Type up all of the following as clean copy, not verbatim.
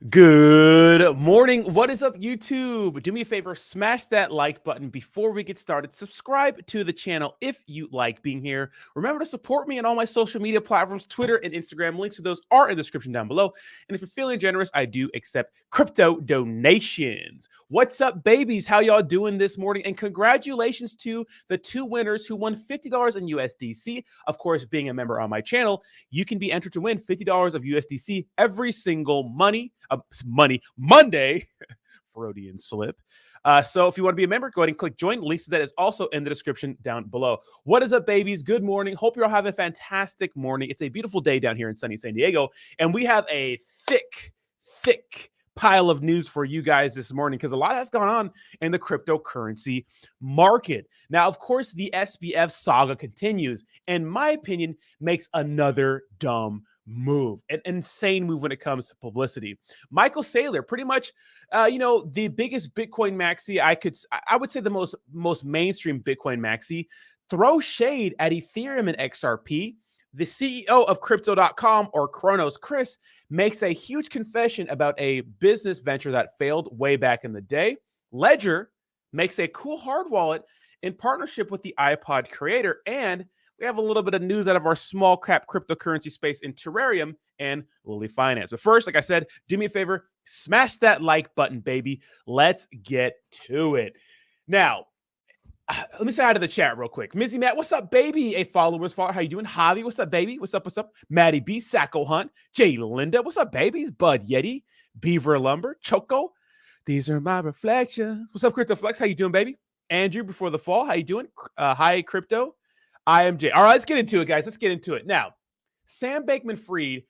Good morning. What is up, YouTube? Do me a favor, smash that like button before we get started. Subscribe to the channel if you like being here. Remember to support me on all my social media platforms, Twitter and Instagram. Links to those are in the description down below. And if you're feeling generous, I do accept crypto donations. What's up, babies? How y'all doing this morning? And congratulations to the two winners who won $50 in USDC. Of course, being a member on my channel, you can be entered to win $50 of USDC every single Monday, Freudian slip. So if you want to be a member, go ahead and click join. Links to that is also in the description down below. What is up, babies? Good morning. Hope you're all having a fantastic morning. It's a beautiful day down here in sunny San Diego, and we have a thick pile of news for you guys this morning because a lot has gone on in the cryptocurrency market. Now, of course, the SBF saga continues, and in my opinion, makes another dumb move, an insane move when it comes to publicity. Michael Saylor, pretty much, the biggest Bitcoin maxi, I would say the most mainstream Bitcoin maxi, throw shade at Ethereum and XRP. The CEO of Crypto.com, or Cronos, Chris, makes a huge confession about a business venture that failed way back in the day. Ledger makes a cool hard wallet in partnership with the iPod creator, and we have a little bit of news out of our small cap cryptocurrency space in Terrarium and Lily Finance. But first, like I said, do me a favor, smash that like button, baby. Let's get to it. Now, let me say hi to the chat real quick. Mizzy Matt, what's up, baby? A follower's follower. How you doing? Javi, what's up, baby? What's up? What's up? Maddie B, Sacco Hunt, Jay Linda, what's up, babies? Bud Yeti, Beaver Lumber, Choco. These are my reflections. What's up, Crypto Flex? How you doing, baby? Andrew, before the fall, how you doing? Hi, Crypto. IMJ. All right, let's get into it, guys. Let's get into it. Now, Sam Bankman-Fried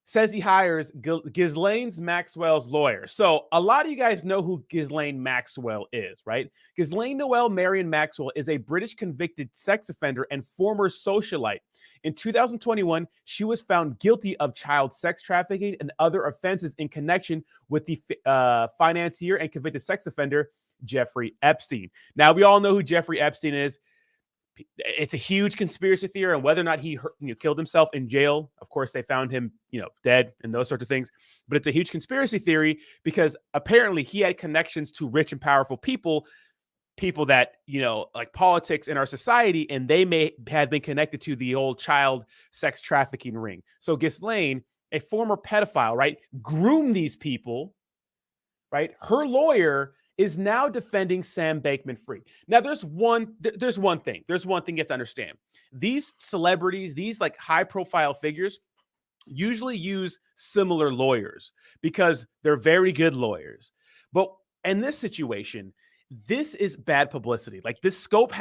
says he hires Ghislaine Maxwell's lawyer. So a lot of you guys know who Ghislaine Maxwell is, right? Ghislaine Noel Marion Maxwell is a British convicted sex offender and former socialite. In 2021, she was found guilty of child sex trafficking and other offenses in connection with the financier and convicted sex offender, Jeffrey Epstein. Now, we all know who Jeffrey Epstein is. It's a huge conspiracy theory on whether or not he killed himself in jail. Of course, they found him, dead and those sorts of things. But it's a huge conspiracy theory because apparently he had connections to rich and powerful people that, like politics in our society, and they may have been connected to the old child sex trafficking ring. So Ghislaine, a former pedophile, right, groomed these people, right? Her lawyer is now defending Sam Bankman-Fried. Now, there's one thing you have to understand. These celebrities, these like high-profile figures, usually use similar lawyers because they're very good lawyers. But in this situation, this is bad publicity. Like, this scope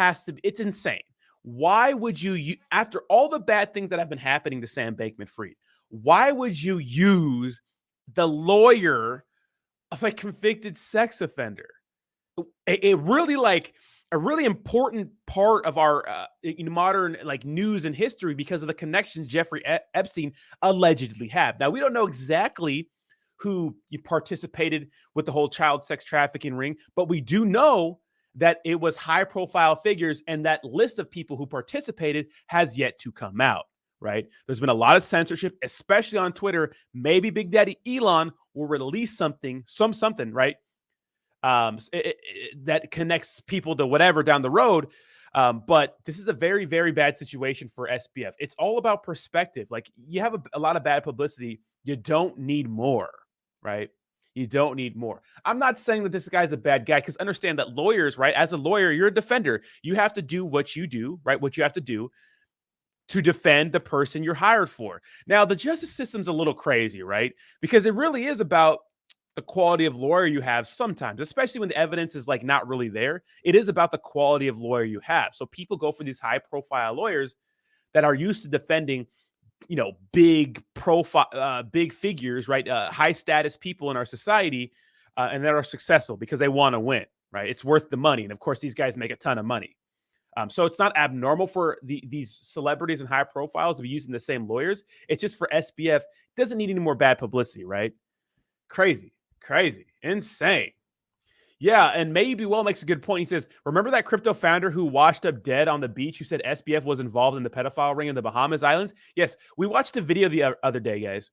it's insane. Why would you, after all the bad things that have been happening to Sam Bankman-Fried, why would you use the lawyer of a convicted sex offender? A really important part of our modern news and history because of the connections Jeffrey Epstein allegedly had. Now, we don't know exactly who participated with the whole child sex trafficking ring, but we do know that it was high-profile figures, and that list of people who participated has yet to come out. Right? There's been a lot of censorship, especially on Twitter. Maybe Big Daddy Elon will release something, right? That connects people to whatever down the road. But this is a very, very bad situation for SBF. It's all about perspective. Like, you have a lot of bad publicity. You don't need more, right? You don't need more. I'm not saying that this guy's a bad guy, because understand that lawyers, right? As a lawyer, you're a defender. You have to do what you do, right? What you have to do to defend the person you're hired for. Now, the justice system's a little crazy, right? Because it really is about the quality of lawyer you have sometimes, especially when the evidence is not really there. It is about the quality of lawyer you have. So people go for these high profile lawyers that are used to defending, big profile, big figures, right? High status people in our society, and that are successful because they want to win, right? It's worth the money. And of course, these guys make a ton of money. So it's not abnormal for these celebrities and high profiles to be using the same lawyers. It's just for SBF, doesn't need any more bad publicity, right? Crazy, insane. Yeah, and Maybe Well makes a good point. He says, remember that crypto founder who washed up dead on the beach who said SBF was involved in the pedophile ring in the Bahamas Islands? Yes, we watched a video the other day, guys.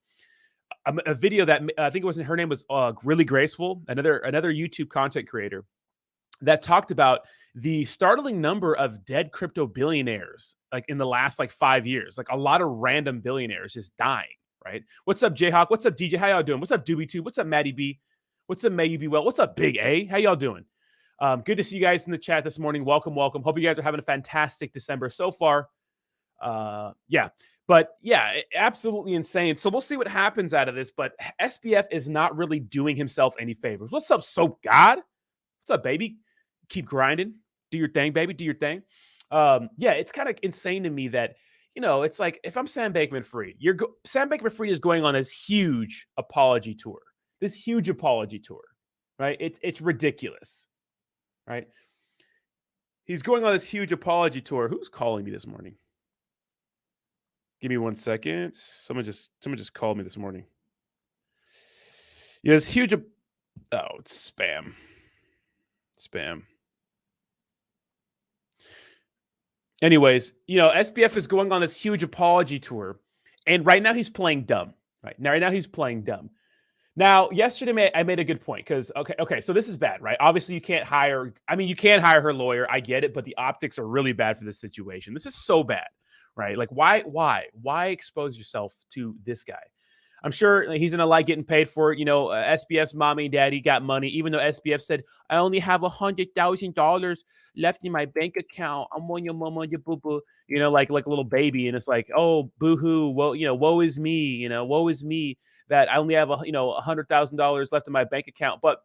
a video that I think it was her name was Really Graceful, another YouTube content creator that talked about the startling number of dead crypto billionaires like in the last like 5 years, like a lot of random billionaires just dying, right? What's up, Jayhawk? What's up, DJ? How y'all doing? What's up, DoobieTube? What's up, Maddie B? What's up, May You Be Well? What's up, Big A? How y'all doing? Good to see you guys in the chat this morning. Welcome. Hope you guys are having a fantastic December so far. But yeah, absolutely insane. So we'll see what happens out of this. But SBF is not really doing himself any favors. What's up, Soap God? What's up, baby? Keep grinding. Do your thing, baby. Do your thing. It's kind of insane to me that, it's like if I'm Sam Bankman-Fried, Sam Bankman-Fried is going on this huge apology tour. Right? It's ridiculous. Right? He's going on this huge apology tour. Who's calling me this morning? Give me 1 second. Someone just called me this morning. Yeah, it's huge. It's spam. Anyways, SBF is going on this huge apology tour, and right now he's playing dumb. Right now he's playing dumb. Now, yesterday I made a good point because okay, so this is bad, right? Obviously, you can't hire. I mean, you can hire her lawyer. I get it, but the optics are really bad for this situation. This is so bad, right? Like, why expose yourself to this guy? I'm sure he's gonna like getting paid for it. SBF's mommy and daddy got money, even though SBF said, I only have $100,000 left in my bank account. I'm on your mama, your boo-boo, like a little baby. And it's like, oh, boo-hoo. Well, woe is me, woe is me that I only have $100,000 left in my bank account. But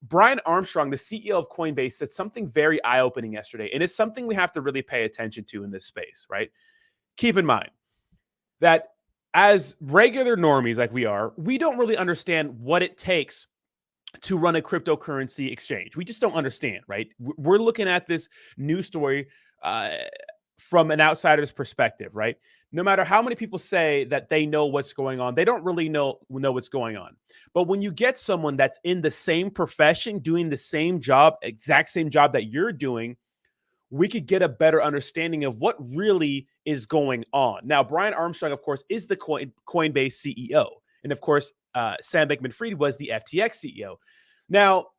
Brian Armstrong, the CEO of Coinbase, said something very eye-opening yesterday. And it's something we have to really pay attention to in this space, right? Keep in mind that as regular normies like we are, we don't really understand what it takes to run a cryptocurrency exchange. We just don't understand, right? We're looking at this news story from an outsider's perspective, right? No matter how many people say that they know what's going on, they don't really know what's going on. But when you get someone that's in the same profession, doing the same job, exact same job that you're doing, we could get a better understanding of what really is going on. Now, Brian Armstrong, of course, is the Coinbase CEO. And of course, Sam Bankman-Fried was the FTX CEO. Now,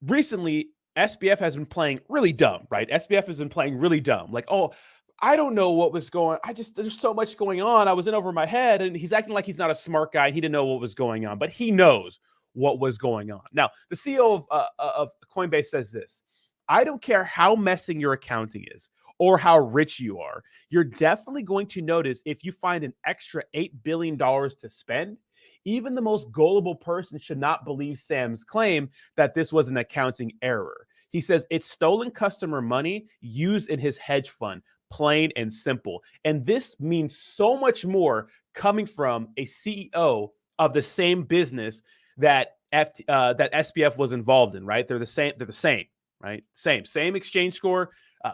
recently, SBF has been playing really dumb, right? SBF has been playing really dumb. Like, oh, I don't know what was going on. There's so much going on. I was in over my head. And he's acting like he's not a smart guy. He didn't know what was going on, but he knows what was going on. Now, the CEO of Coinbase says this: I don't care how messing your accounting is or how rich you are. You're definitely going to notice if you find an extra $8 billion to spend. Even the most gullible person should not believe Sam's claim that this was an accounting error. He says it's stolen customer money used in his hedge fund, plain and simple. And this means so much more coming from a CEO of the same business that that SBF was involved in, right? They're the same. Right? Same exchange score.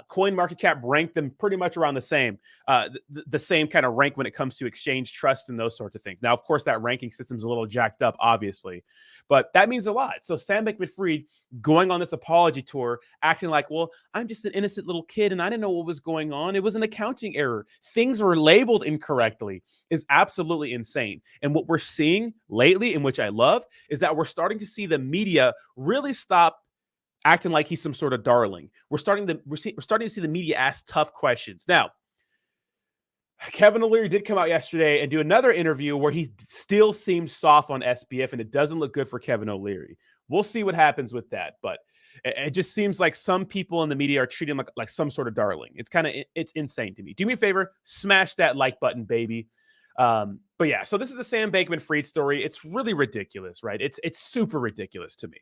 Coin market cap ranked them pretty much around the same kind of rank when it comes to exchange trust and those sorts of things. Now, of course, that ranking system is a little jacked up, obviously, but that means a lot. So Sam Bankman-Fried going on this apology tour, acting like, well, I'm just an innocent little kid and I didn't know what was going on. It was an accounting error. Things were labeled incorrectly, is absolutely insane. And what we're seeing lately, in which I love, is that we're starting to see the media really stop acting like he's some sort of darling. We're starting to see the media ask tough questions. Now, Kevin O'Leary did come out yesterday and do another interview where he still seems soft on SBF, and it doesn't look good for Kevin O'Leary. We'll see what happens with that, but it just seems like some people in the media are treating him like some sort of darling. It's insane to me. Do me a favor, smash that like button, baby. But yeah, so this is the Sam Bankman-Fried story. It's really ridiculous, right? It's super ridiculous to me.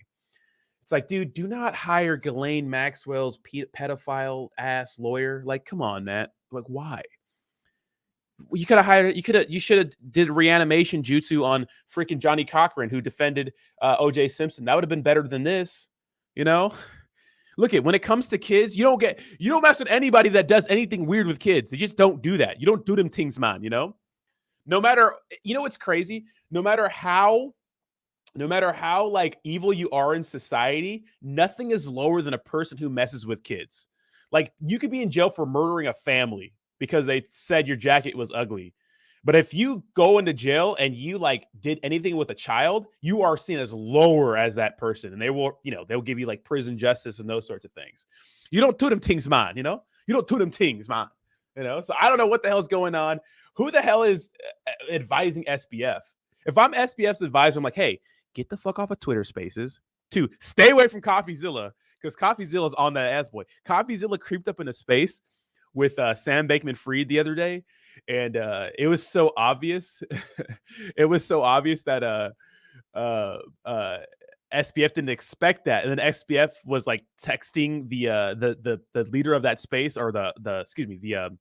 It's like, dude, do not hire Ghislaine Maxwell's pedophile ass lawyer. Like, come on, Matt. Like, why? You could have hired. You should have did reanimation jutsu on freaking Johnny Cochran, who defended O.J. Simpson. That would have been better than this. Look when it comes to kids, you don't mess with anybody that does anything weird with kids. You just don't do that. You don't do them things, man. No matter. What's crazy? No matter how like evil you are in society, nothing is lower than a person who messes with kids. Like, you could be in jail for murdering a family because they said your jacket was ugly. But if you go into jail and you like did anything with a child, you are seen as lower as that person. And they will, they'll give you like prison justice and those sorts of things. You don't do them things, man, You don't do them things, man. So I don't know what the hell's going on. Who the hell is advising SBF? If I'm SBF's advisor, I'm like, hey, get the fuck off of Twitter Spaces. 2, stay away from CoffeeZilla, because CoffeeZilla's on that ass boy. CoffeeZilla creeped up in a space with Sam Bankman-Fried the other day, and it was so obvious. It was so obvious that SBF didn't expect that, and then SBF was like texting the leader of that space, or the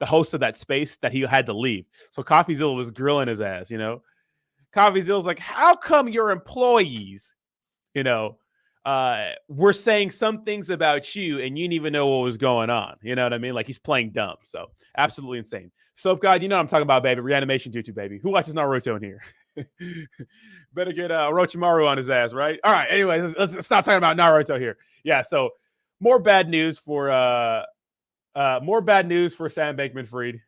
host of that space, that he had to leave. So CoffeeZilla was grilling his ass. CoffeeZilla's like, how come your employees, we're saying some things about you and you didn't even know what was going on. You know what I mean? Like, he's playing dumb. So absolutely insane. Soap God, you know what I'm talking about, baby. Reanimation Tutu, baby. Who watches Naruto in here? Better get Orochimaru on his ass, right? All right. Anyway, let's stop talking about Naruto here. Yeah. So more bad news for Sam Bankman-Fried.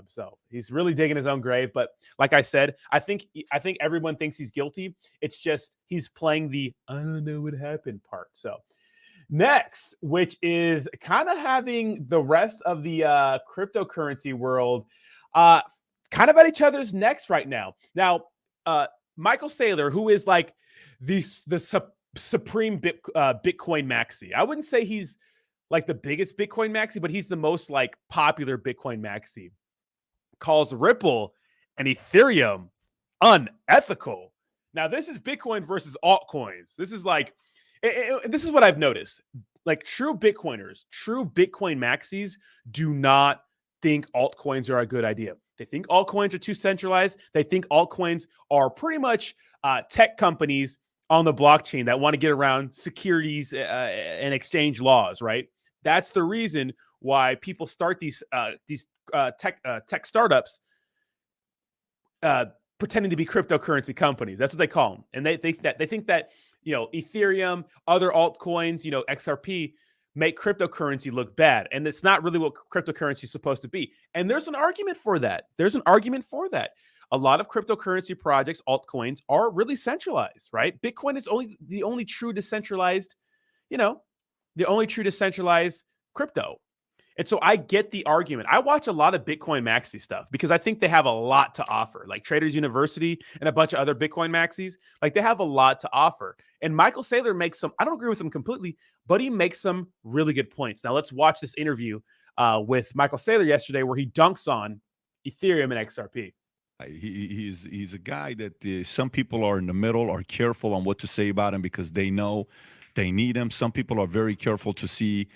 So he's really digging his own grave. But like I said, I think everyone thinks he's guilty. It's just he's playing the I don't know what happened part. So next, which is kind of having the rest of the cryptocurrency world kind of at each other's necks right now. Now, Michael Saylor, who is like the supreme Bitcoin maxi. I wouldn't say he's like the biggest Bitcoin maxi, but he's the most like popular Bitcoin maxi. Calls Ripple and Ethereum unethical. Now, this is Bitcoin versus altcoins. This is like, this is what I've noticed. Like, true Bitcoiners, true Bitcoin maxis do not think altcoins are a good idea. They think altcoins are too centralized. They think altcoins are pretty much tech companies on the blockchain that want to get around securities and exchange laws, right? That's the reason why people start these tech startups pretending to be cryptocurrency companies. That's what they call them. And they think that Ethereum, other altcoins, XRP, make cryptocurrency look bad. And it's not really what cryptocurrency is supposed to be. And there's an argument for that. A lot of cryptocurrency projects, altcoins, are really centralized, right? Bitcoin is the only true decentralized, crypto. And so I get the argument. I watch a lot of Bitcoin maxi stuff because I think they have a lot to offer, like Traders University and a bunch of other Bitcoin maxis. Like, they have a lot to offer. And Michael Saylor makes some, I don't agree with him completely, but he makes some really good points. Now let's watch this interview with Michael Saylor yesterday, where he dunks on Ethereum and XRP. He's a guy that some people are in the middle, are careful on what to say about him because they know they need him. Some people are very careful to see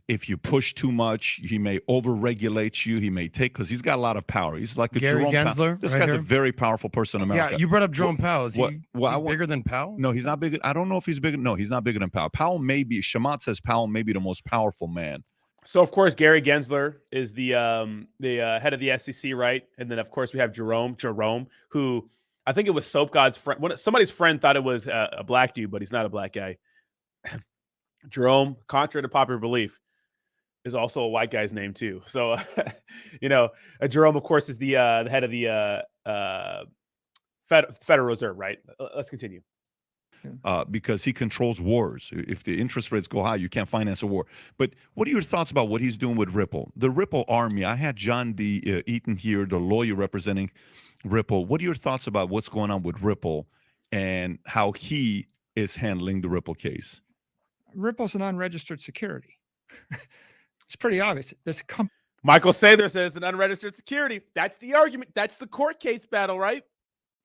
if you push too much, he may overregulate you. He may take, because he's got a lot of power. He's like a Gary Jerome Gensler. Powell. This guy's a very powerful person in America. Yeah, you brought up Jerome Powell. Is he bigger than Powell? No, he's not bigger. I don't know if he's bigger. No, he's not bigger than Powell. Powell may be, Shamat says Powell may be the most powerful man. So, of course, Gary Gensler is the head of the SEC, right? And then, of course, we have Jerome, who I think it was Soap God's friend. Somebody's friend thought it was a black dude, but he's not a black guy. Jerome, contrary to popular belief, is also a white guy's name too. So, Jerome, of course, is the head of the Federal Reserve, right? Let's continue. Because he controls wars. If the interest rates go high, you can't finance a war. But what are your thoughts about what he's doing with Ripple? The Ripple army. I had John D. Eaton here, the lawyer representing Ripple. What are your thoughts about what's going on with Ripple and how he is handling the Ripple case? Ripple's an unregistered security. It's pretty obvious. There's a company. Michael Saylor says an unregistered security. That's the argument. That's the court case battle, right?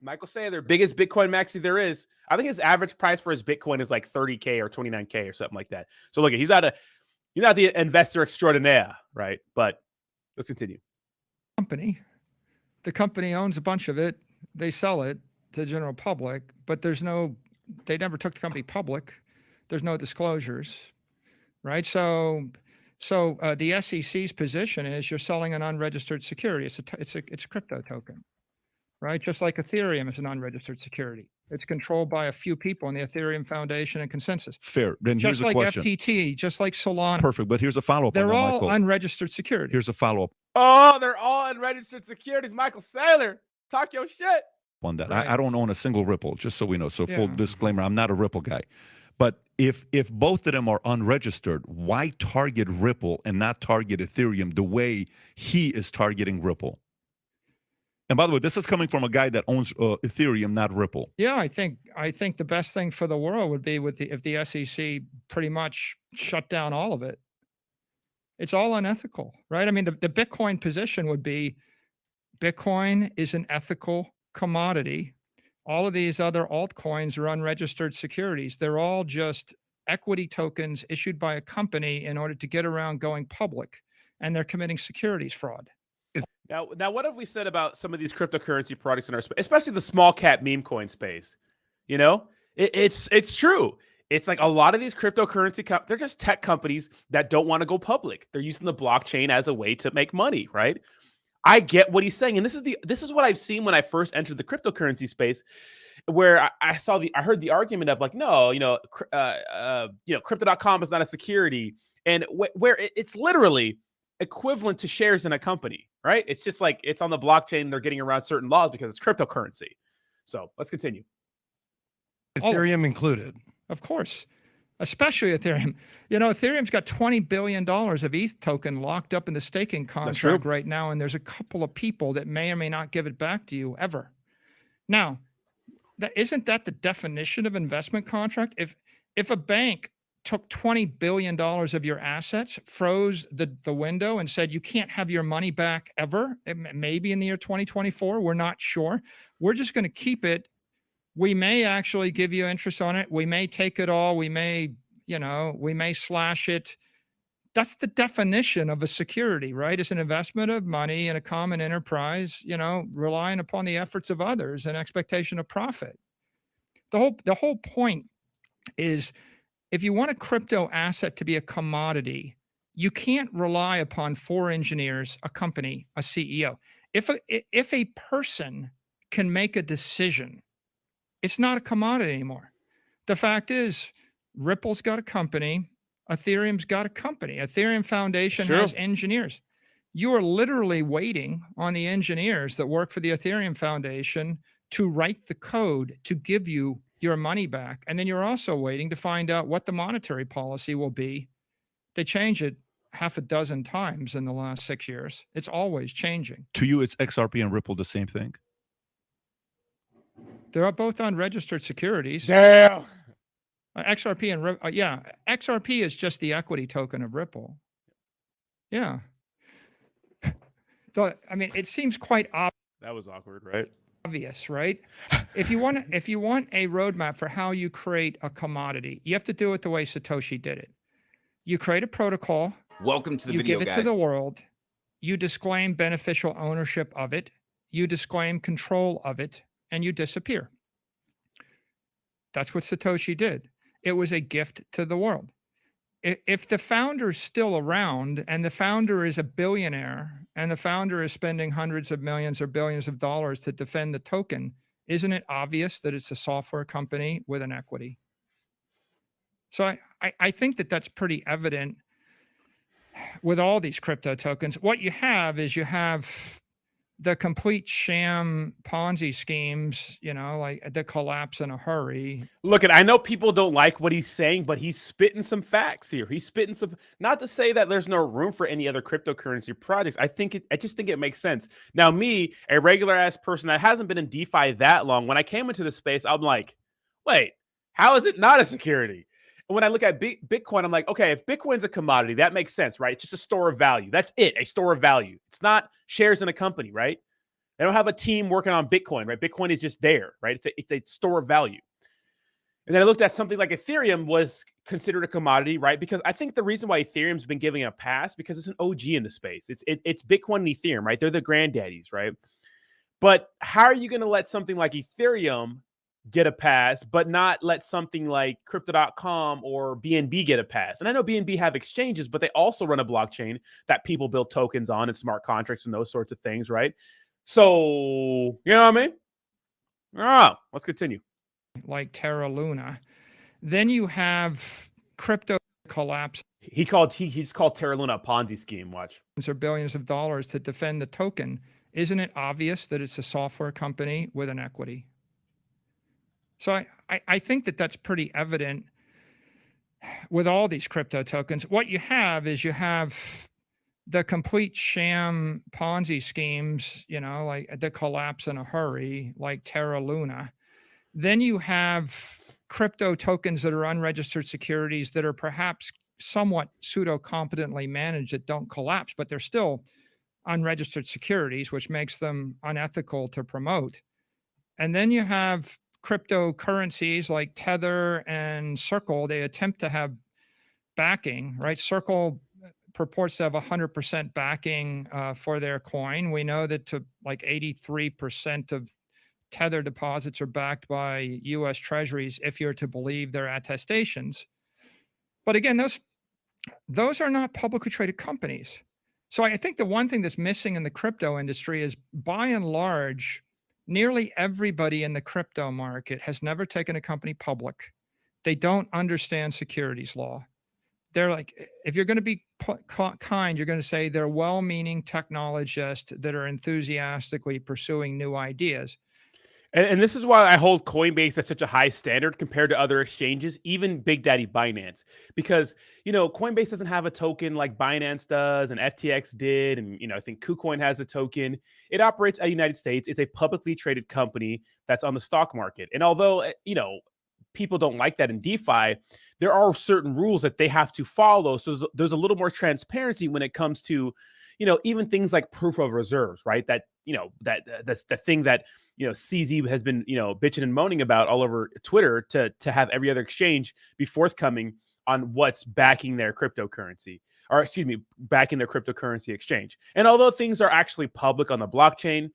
Michael Saylor, biggest Bitcoin maxi there is. I think his average price for his Bitcoin is like 30K or 29K or something like that. So look, he's not the investor extraordinaire, right? But let's continue. The company owns a bunch of it. They sell it to the general public, but they never took the company public. There's no disclosures, right? So the SEC's position is you're selling an unregistered security. It's a crypto token. right? Just like Ethereum is an unregistered security. It's controlled by a few people in the Ethereum Foundation and consensus. Fair. Then here's Just a like question. FTT, just like Solana. Perfect. But here's a follow-up. They're on that, all Michael. unregistered securities. Here's a follow-up Oh, they're all unregistered securities. Michael Saylor, talk your shit. on that. Right. I don't own a single Ripple, just so we know. So full Yeah. disclaimer, I'm not a Ripple guy. But if both of them are unregistered, why target Ripple and not target Ethereum the way he is targeting Ripple? And by the way, this is coming from a guy that owns Ethereum, not Ripple. Yeah, I think the best thing for the world would be if the SEC pretty much shut down all of it. It's all unethical, right? I mean, the Bitcoin position would be Bitcoin is an ethical commodity. All of these other altcoins are unregistered securities. They're all just equity tokens issued by a company in order to get around going public, and they're committing securities fraud. Now, what have we said about some of these cryptocurrency products in our space, especially the small cap meme coin space? You know, it's true. It's like a lot of these cryptocurrency, they're just tech companies that don't want to go public. They're using the blockchain as a way to make money, right? I get what he's saying, and this is what I've seen when I first entered the cryptocurrency space, where I heard the argument of like, no, crypto.com is not a security, and where it's literally equivalent to shares in a company, right? It's just like it's on the blockchain. They're getting around certain laws because it's cryptocurrency. So let's continue. Ethereum included. Of course, especially Ethereum. You know, Ethereum's got $20 billion of ETH token locked up in the staking contract right now, and there's a couple of people that may or may not give it back to you ever. Now, isn't that the definition of investment contract? If a bank took $20 billion of your assets, froze the window and said, you can't have your money back ever, maybe in the year 2024, we're not sure. We're just going to keep it. We may actually give you interest on it. We may take it all. We may slash it. That's the definition of a security, right? It's an investment of money in a common enterprise, relying upon the efforts of others and expectation of profit. The whole point is, if you want a crypto asset to be a commodity, you can't rely upon 4 engineers, a company, a CEO. If a person can make a decision, it's not a commodity anymore. The fact is, Ripple's got a company, Ethereum's got a company. Ethereum Foundation has engineers. You are literally waiting on the engineers that work for the Ethereum Foundation to write the code to give you your money back. And then you're also waiting to find out what the monetary policy will be. They change it half a dozen times in the last 6 years. It's always changing. To you, it's XRP and Ripple the same thing? They're both unregistered securities. Damn. XRP and XRP is just the equity token of Ripple. Yeah. It seems quite obvious. That was awkward, right? Obvious, right? If you want a roadmap for how you create a commodity, you have to do it the way Satoshi did it. You create a protocol. Welcome to the video, guys. You give it to the world. You disclaim beneficial ownership of it. You disclaim control of it, and you disappear. That's what Satoshi did. It was a gift to the world. If the founder is still around and the founder is a billionaire and the founder is spending hundreds of millions or billions of dollars to defend the token, isn't it obvious that it's a software company with an equity? So I think that's pretty evident with all these crypto tokens. What you have is the complete sham Ponzi schemes, like the collapse in a hurry. Look, I know people don't like what he's saying, but he's spitting some facts here. He's spitting some, not to say that there's no room for any other cryptocurrency projects. I just think it makes sense. Now, me, a regular ass person that hasn't been in DeFi that long, when I came into the space, I'm like, wait, how is it not a security? And when I look at Bitcoin, I'm like, okay, if Bitcoin's a commodity, that makes sense, right? It's just a store of value. That's it, a store of value. It's not shares in a company, right? They don't have a team working on Bitcoin, right? Bitcoin is just there, right? It's a store of value. And then I looked at something like Ethereum was considered a commodity, right? Because I think the reason why Ethereum's been giving a pass, because it's an OG in the space. It's Bitcoin and Ethereum, right? They're the granddaddies, right? But how are you going to let something like Ethereum get a pass, but not let something like crypto.com or BNB get a pass? And I know BNB have exchanges, but they also run a blockchain that people build tokens on and smart contracts and those sorts of things, right? So, you know what I mean? Oh, let's continue. Like Terra Luna. Then you have crypto collapse He's called Terra Luna a Ponzi scheme. Watch. or billions of dollars to defend the token. Isn't it obvious that it's a software company with an equity? So I think that that's pretty evident with all these crypto tokens. What you have is you have the complete sham Ponzi schemes, you know, like the collapse in a hurry, like Terra Luna. Then you have crypto tokens that are unregistered securities that are perhaps somewhat pseudo competently managed that don't collapse, but they're still unregistered securities, which makes them unethical to promote. And then you have cryptocurrencies like Tether and Circle. They attempt to have backing, right? Circle purports to have 100% backing for their coin. We know that to like 83% of Tether deposits are backed by US treasuries, if you're to believe their attestations. But again, those are not publicly traded companies. So I think the one thing that's missing in the crypto industry is, by and large, nearly everybody in the crypto market has never taken a company public. They don't understand securities law. They're like, if you're going to be kind, you're going to say they're well-meaning technologists that are enthusiastically pursuing new ideas. And this is why I hold Coinbase at such a high standard compared to other exchanges, even Big Daddy Binance, because, you know, Coinbase doesn't have a token like Binance does and FTX did. And, you know, I think KuCoin has a token. It operates out of the United States. It's a publicly traded company that's on the stock market. And although, you know, people don't like that in DeFi, there are certain rules that they have to follow. So there's a little more transparency when it comes to, you know, even things like proof of reserves, right? That, you know, that's the thing that, you know, CZ has been, you know, bitching and moaning about all over Twitter to have every other exchange be forthcoming on what's backing their cryptocurrency, or excuse me, backing their cryptocurrency exchange. And although things are actually public on the blockchain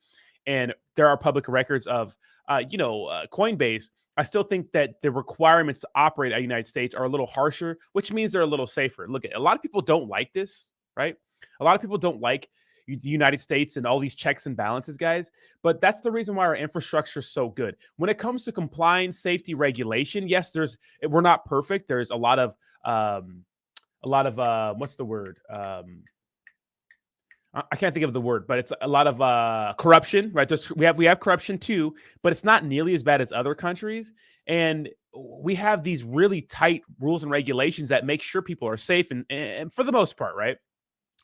and there are public records of, Coinbase, I still think that the requirements to operate at the United States are a little harsher, which means they're a little safer. Look, a lot of people don't like this, right? A lot of people don't like the United States and all these checks and balances, guys. But that's the reason why our infrastructure is so good. When it comes to compliance, safety, regulation, yes, we're not perfect. There's a lot of what's the word? I can't think of the word, but it's a lot of corruption, right? We have corruption too, but it's not nearly as bad as other countries. And we have these really tight rules and regulations that make sure people are safe and for the most part, right?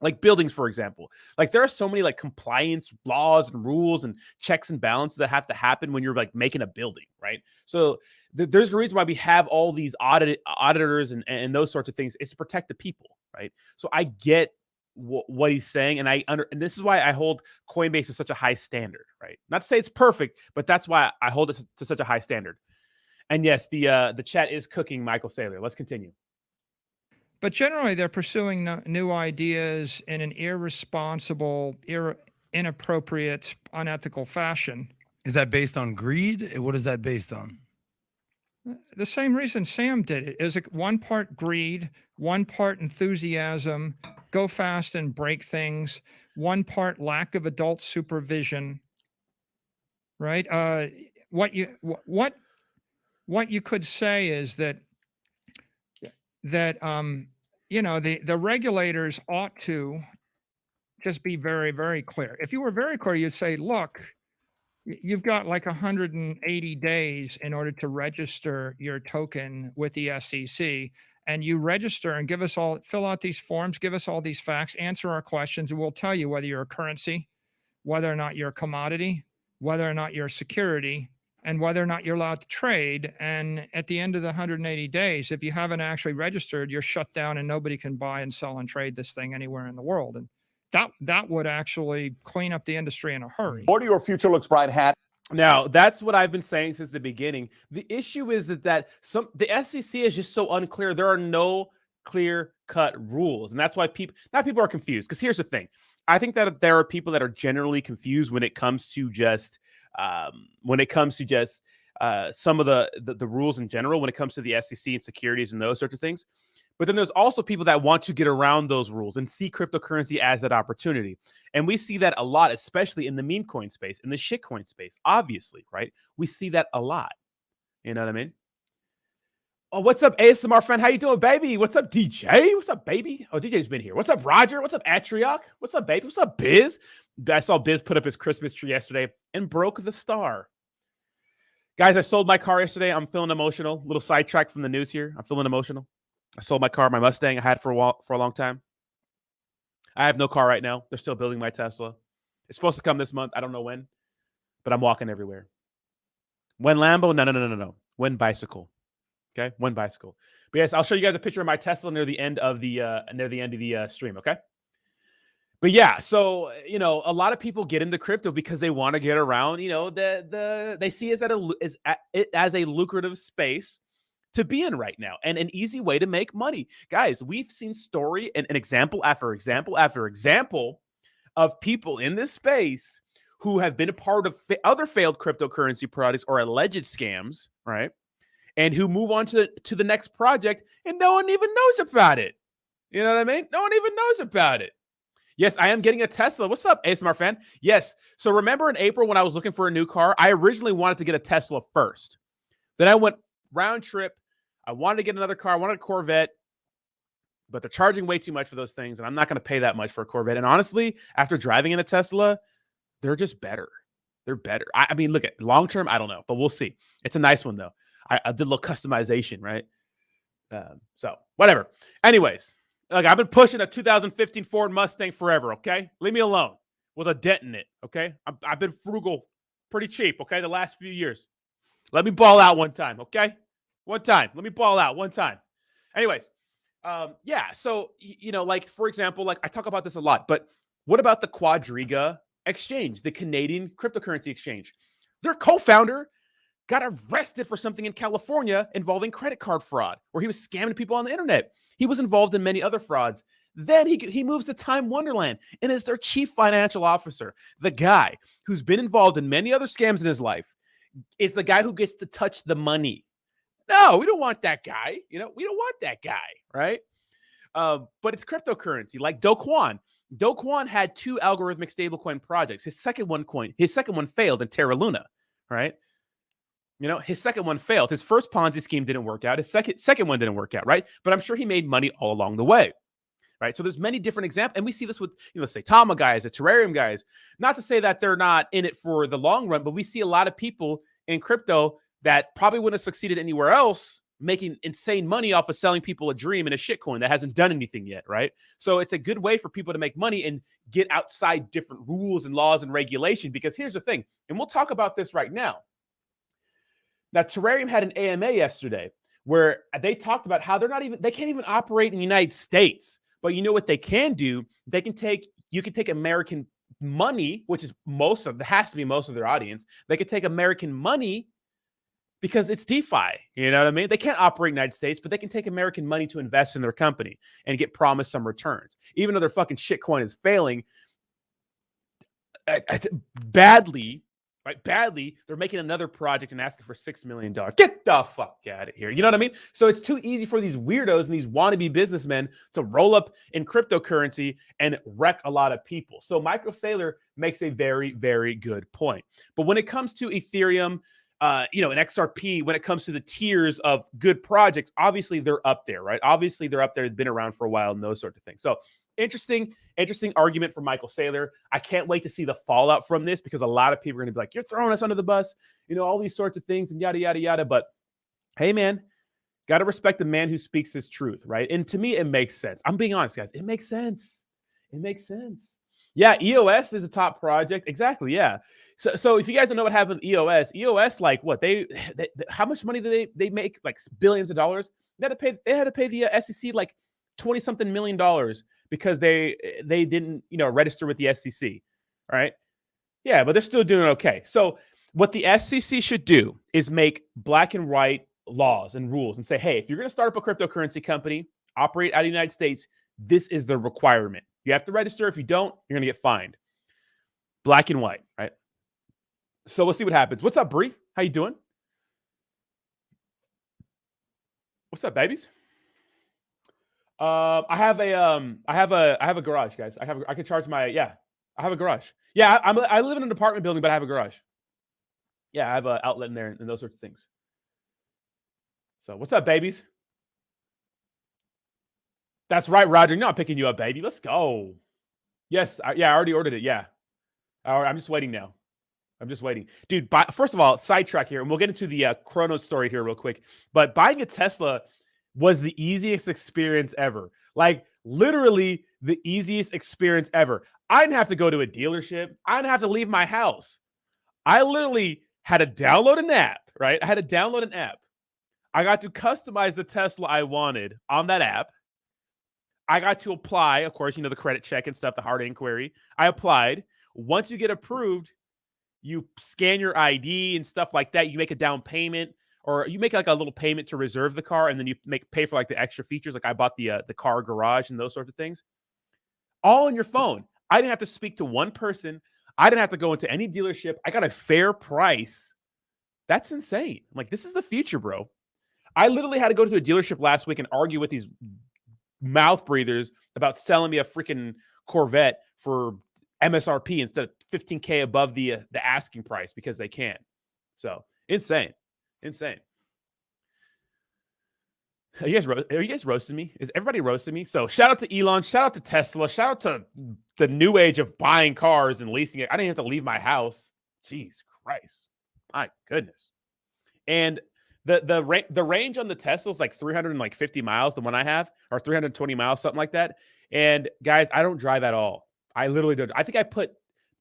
Like buildings, for example. Like there are so many like compliance laws and rules and checks and balances that have to happen when you're like making a building, right? So there's a reason why we have all these auditors and those sorts of things. It's to protect the people, right? So I get what he's saying, and and this is why I hold Coinbase to such a high standard, right? Not to say it's perfect, but that's why I hold it to such a high standard. And yes, the chat is cooking Michael Saylor. Let's continue. But generally, they're pursuing new ideas in an irresponsible, inappropriate, unethical fashion. Is that based on greed? What is that based on? The same reason Sam did it is one part greed, one part enthusiasm, go fast and break things, one part lack of adult supervision, right? What you could say is that the regulators ought to just be very, very clear. If you were very clear, you'd say, look, you've got like 180 days in order to register your token with the SEC, and you register and fill out these forms, give us all these facts, answer our questions, and we'll tell you whether you're a currency, whether or not you're a commodity, whether or not you're a security, and whether or not you're allowed to trade. And at the end of the 180 days, if you haven't actually registered, you're shut down and nobody can buy and sell and trade this thing anywhere in the world. And that would actually clean up the industry in a hurry. Or your future looks bright hat. Now, that's what I've been saying since the beginning. The issue is that the SEC is just so unclear. There are no clear-cut rules. And that's why people are confused. Because here's the thing. I think that there are people that are generally confused when it comes to just some of the rules in general, when it comes to the SEC and securities and those sorts of things. But then there's also people that want to get around those rules and see cryptocurrency as that opportunity. And we see that a lot, especially in the meme coin space, in the shitcoin space, obviously, right? We see that a lot. You know what I mean? Oh, what's up, ASMR friend? How you doing, baby? What's up, DJ? What's up, baby? Oh, DJ's been here. What's up, Roger? What's up, Atrioc? What's up, baby? What's up, Biz? I saw Biz put up his Christmas tree yesterday and broke the star. Guys, I sold my car yesterday. I'm feeling emotional. Little sidetrack from the news here. I'm feeling emotional. I sold my car, my Mustang I had for a long time. I have no car right now. They're still building my Tesla. It's supposed to come this month. I don't know when, but I'm walking everywhere. When Lambo? No. When bicycle? Okay, when bicycle. But yes, I'll show you guys a picture of my Tesla near the end of the stream. Okay. But yeah, so a lot of people get into crypto because they want to get around. They see it as a lucrative space to be in right now, and an easy way to make money. Guys, we've seen story and an example after example after example of people in this space who have been a part of other failed cryptocurrency products or alleged scams, right? And who move on to the next project, and no one even knows about it. You know what I mean? No one even knows about it. Yes, I am getting a Tesla. What's up, ASMR fan? Yes. So remember in April when I was looking for a new car, I originally wanted to get a Tesla first. Then I went round trip. I wanted to get another car. I wanted a Corvette, but they're charging way too much for those things, and I'm not going to pay that much for a Corvette. And honestly, after driving in a Tesla, they're just better. They're better. I mean, look at long term, I don't know, but we'll see. It's a nice one though. I did a little customization, right? So whatever. Anyways, like I've been pushing a 2015 Ford Mustang forever. Okay, leave me alone with a dent in it. Okay, I've been frugal, pretty cheap. Okay, the last few years. Let me ball out one time. Okay, one time. Let me ball out one time. Anyways, yeah. So like for example, like I talk about this a lot, but what about the Quadriga exchange, the Canadian cryptocurrency exchange? Their co-founder got arrested for something in California involving credit card fraud, where he was scamming people on the internet. He was involved in many other frauds. Then he moves to Time Wonderland and is their chief financial officer. The guy who's been involved in many other scams in his life is the guy who gets to touch the money. No, we don't want that guy. We don't want that guy, right? But it's cryptocurrency, like Do Kwon. Do Kwon had 2 algorithmic stablecoin projects. His second one failed in Terra Luna, right? His second one failed. His first Ponzi scheme didn't work out. His second one didn't work out, right? But I'm sure he made money all along the way, right? So there's many different examples, and we see this with Saitama guys, the Terrarium guys. Not to say that they're not in it for the long run, but we see a lot of people in crypto that probably wouldn't have succeeded anywhere else, making insane money off of selling people a dream in a shitcoin that hasn't done anything yet, right? So it's a good way for people to make money and get outside different rules and laws and regulation. Because here's the thing, and we'll talk about this right now. Now, Terrarium had an AMA yesterday where they talked about how they can't even operate in the United States. But you know what they can do? You can take American money, which is has to be most of their audience. They could take American money because it's DeFi. You know what I mean? They can't operate in the United States, but they can take American money to invest in their company and get promised some returns. Even though their fucking shitcoin is failing badly, right? Badly, they're making another project and asking for $6 million. Get the fuck out of here. You know what I mean? So it's too easy for these weirdos and these wannabe businessmen to roll up in cryptocurrency and wreck a lot of people. So Michael Saylor makes a very, very good point. But when it comes to Ethereum, an XRP, when it comes to the tiers of good projects, obviously they're up there, right? Obviously they're up there. They've been around for a while and those sorts of things. So interesting argument from Michael Saylor. I can't wait to see the fallout from this because a lot of people are going to be like, you're throwing us under the bus, all these sorts of things and yada, yada, yada. But hey, man, got to respect the man who speaks his truth, right? And to me, it makes sense. I'm being honest, guys. It makes sense. It makes sense. Yeah, EOS is a top project. Exactly, yeah. So if you guys don't know what happened with EOS, like what they how much money did they make? Like billions of dollars. They had to pay the SEC like $20-something million because they didn't register with the SEC, right? Yeah, but they're still doing okay. So what the SEC should do is make black and white laws and rules and say, hey, if you're going to start up a cryptocurrency company, operate out of the United States, this is the requirement. You have to register. If you don't, you're going to get fined. Black and white, right? So we'll see what happens. What's up, Bree? How you doing? What's up, babies? I have a garage, guys. I can charge my, I have a garage. Yeah, I live in an apartment building, but I have a garage. Yeah, I have an outlet in there and those sorts of things. So what's up, babies? That's right, Roger. You're not picking you up, baby. Let's go. Yes, I already ordered it. Yeah. All right, I'm just waiting now. I'm just waiting. Dude, first of all, sidetrack here, and we'll get into the Cronos story here real quick. But buying a Tesla was the easiest experience ever. Like, literally the easiest experience ever. I didn't have to go to a dealership. I didn't have to leave my house. I literally had to download an app, right? I had to download an app. I got to customize the Tesla I wanted on that app. I got to apply, of course, the credit check and stuff, the hard inquiry. I applied. Once you get approved, you scan your ID and stuff like that. You make a down payment, or you make like a little payment to reserve the car, and then you pay for like the extra features. Like I bought the car garage and those sorts of things. All on your phone. I didn't have to speak to one person. I didn't have to go into any dealership. I got a fair price. That's insane. Like, this is the future, bro. I literally had to go to a dealership last week and argue with these mouth breathers about selling me a freaking Corvette for MSRP instead of $15K above the asking price because they can. So insane. Are you guys roasting me? Is everybody roasting me? So shout out to Elon, shout out to Tesla, shout out to the new age of buying cars and leasing it. I didn't have to leave my house. Jeez Christ. My goodness. And the range on the Tesla is like 350 miles, the one I have, or 320 miles, something like that. And guys, I don't drive at all. I literally don't. I think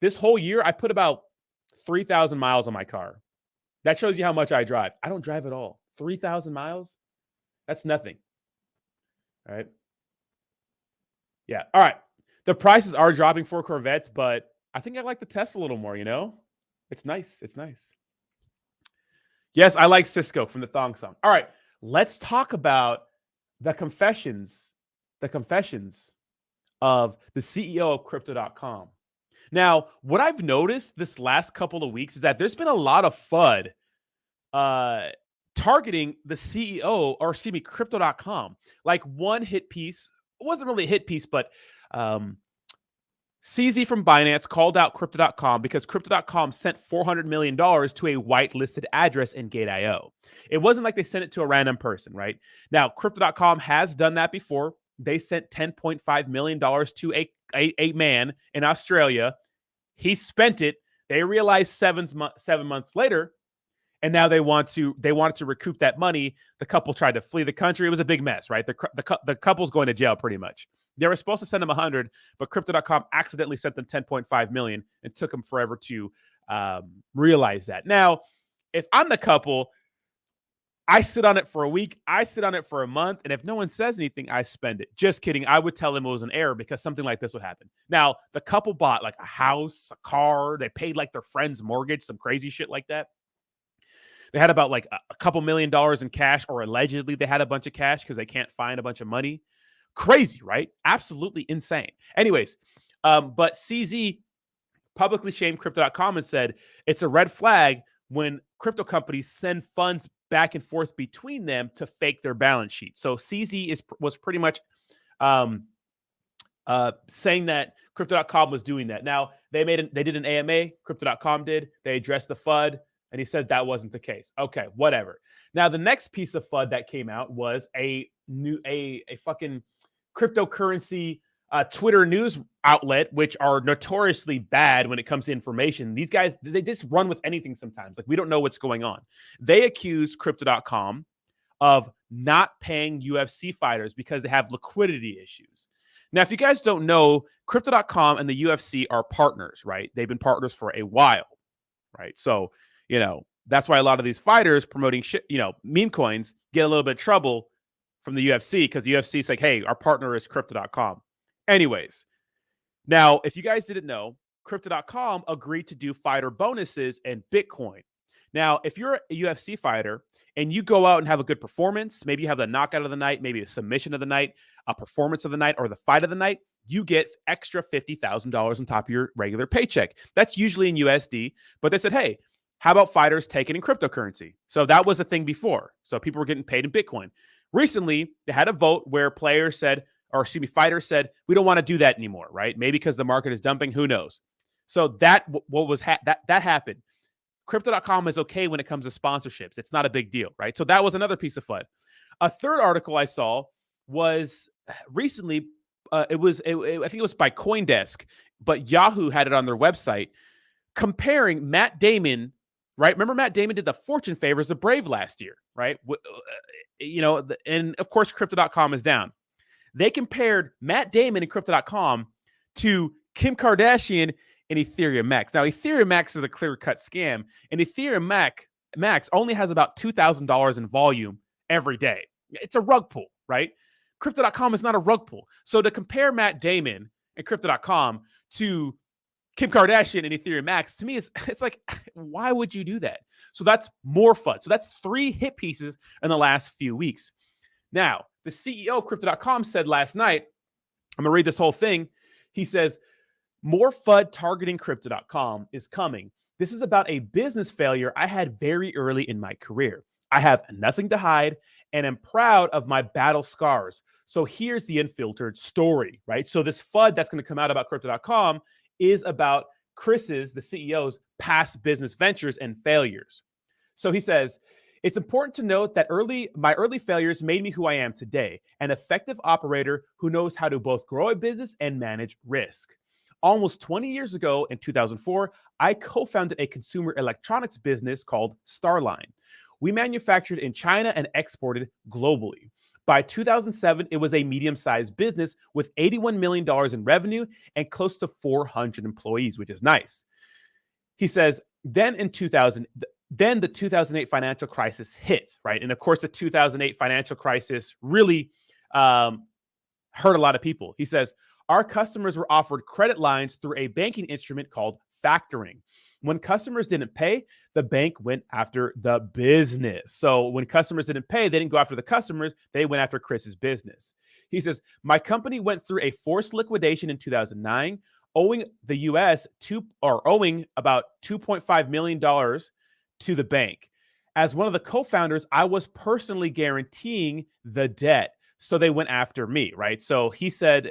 this whole year, I put about 3,000 miles on my car. That shows you how much I drive. I don't drive at all. 3,000 miles? That's nothing. All right. Yeah. All right. The prices are dropping for Corvettes, but I think I like the Tesla a little more, It's nice. It's nice. Yes, I like Cisco from the Thong Song. All right. Let's talk about the confessions of the CEO of Crypto.com. Now, what I've noticed this last couple of weeks is that there's been a lot of FUD targeting the CEO, or excuse me, Crypto.com. Like one hit piece, it wasn't really a hit piece, but CZ from Binance called out Crypto.com because Crypto.com sent $400 million to a whitelisted address in Gate.io. It wasn't like they sent it to a random person, right? Now, Crypto.com has done that before. They sent $10.5 million to a man in Australia. He spent it. They realized 7 months later, and now they wanted to recoup that money. The couple tried to flee the country. It was a big mess, right? The couple's going to jail pretty much. They were supposed to send them 100, but Crypto.com accidentally sent them 10.5 million and took them forever to realize that. Now, if I'm the couple, I sit on it for a week, I sit on it for a month, and if no one says anything, I spend it. Just kidding. I would tell them it was an error because something like this would happen. Now, the couple bought like a house, a car. They paid like their friend's mortgage, some crazy shit like that. They had about like a couple $1 million in cash, or allegedly they had a bunch of cash because they can't find a bunch of money. Crazy, right? Absolutely insane. Anyways, but CZ publicly shamed Crypto.com and said it's a red flag when crypto companies send funds back and forth between them to fake their balance sheet. So CZ was pretty much saying that Crypto.com was doing that. Now, they did an AMA, Crypto.com did. They addressed the FUD, and he said that wasn't the case. Okay, whatever. Now, the next piece of FUD that came out was a fucking cryptocurrency Twitter news outlet, which are notoriously bad when it comes to information. These guys, they just run with anything sometimes. Like, we don't know what's going on. They accuse Crypto.com of not paying UFC fighters because they have liquidity issues. Now, if you guys don't know, Crypto.com and the UFC are partners, right? They've been partners for a while, right? So, that's why a lot of these fighters promoting shit, meme coins get a little bit of trouble from the UFC because the UFC is like, hey, our partner is Crypto.com. Anyways, now, if you guys didn't know, Crypto.com agreed to do fighter bonuses and Bitcoin. Now, if you're a UFC fighter and you go out and have a good performance, maybe you have the knockout of the night, maybe a submission of the night, a performance of the night, or the fight of the night, you get extra $50,000 on top of your regular paycheck. That's usually in USD, but they said, hey, how about fighters taking in cryptocurrency? So that was a thing before. So people were getting paid in Bitcoin. Recently, they had a vote where fighters said, we don't want to do that anymore, right? Maybe because the market is dumping, who knows? So that happened. Crypto.com is okay when it comes to sponsorships. It's not a big deal, right? So that was another piece of FUD. A third article I saw was recently, I think it was by CoinDesk, but Yahoo had it on their website, comparing Matt Damon, right? Remember Matt Damon did the fortune favors of Brave last year, right? And of course, Crypto.com is down. They compared Matt Damon and Crypto.com to Kim Kardashian and Ethereum Max. Now, Ethereum Max is a clear-cut scam, and Ethereum Max only has about $2,000 in volume every day. It's a rug pull, right? Crypto.com is not a rug pull. So to compare Matt Damon and Crypto.com to Kim Kardashian and Ethereum Max, to me, it's like, why would you do that? So that's more FUD. So that's 3 hit pieces in the last few weeks. Now, the CEO of Crypto.com said last night, I'm going to read this whole thing. He says, more FUD targeting Crypto.com is coming. This is about a business failure I had very early in my career. I have nothing to hide and am proud of my battle scars. So here's the unfiltered story, right? So this FUD that's going to come out about Crypto.com is about Chris's, the CEO's, past business ventures and failures. So he says, it's important to note that my early failures made me who I am today, an effective operator who knows how to both grow a business and manage risk. Almost 20 years ago, in 2004, I co-founded a consumer electronics business called Starline. We manufactured in China and exported globally. By 2007, it was a medium-sized business with $81 million in revenue and close to 400 employees, which is nice. He says, then the 2008 financial crisis hit, right? And of course, the 2008 financial crisis really hurt a lot of people. He says, our customers were offered credit lines through a banking instrument called factoring. When customers didn't pay, the bank went after the business. So when customers didn't pay, they didn't go after the customers. They went after Chris's business. He says, my company went through a forced liquidation in 2009, owing about $2.5 million to the bank. As one of the co-founders, I was personally guaranteeing the debt. So they went after me, right? So he said,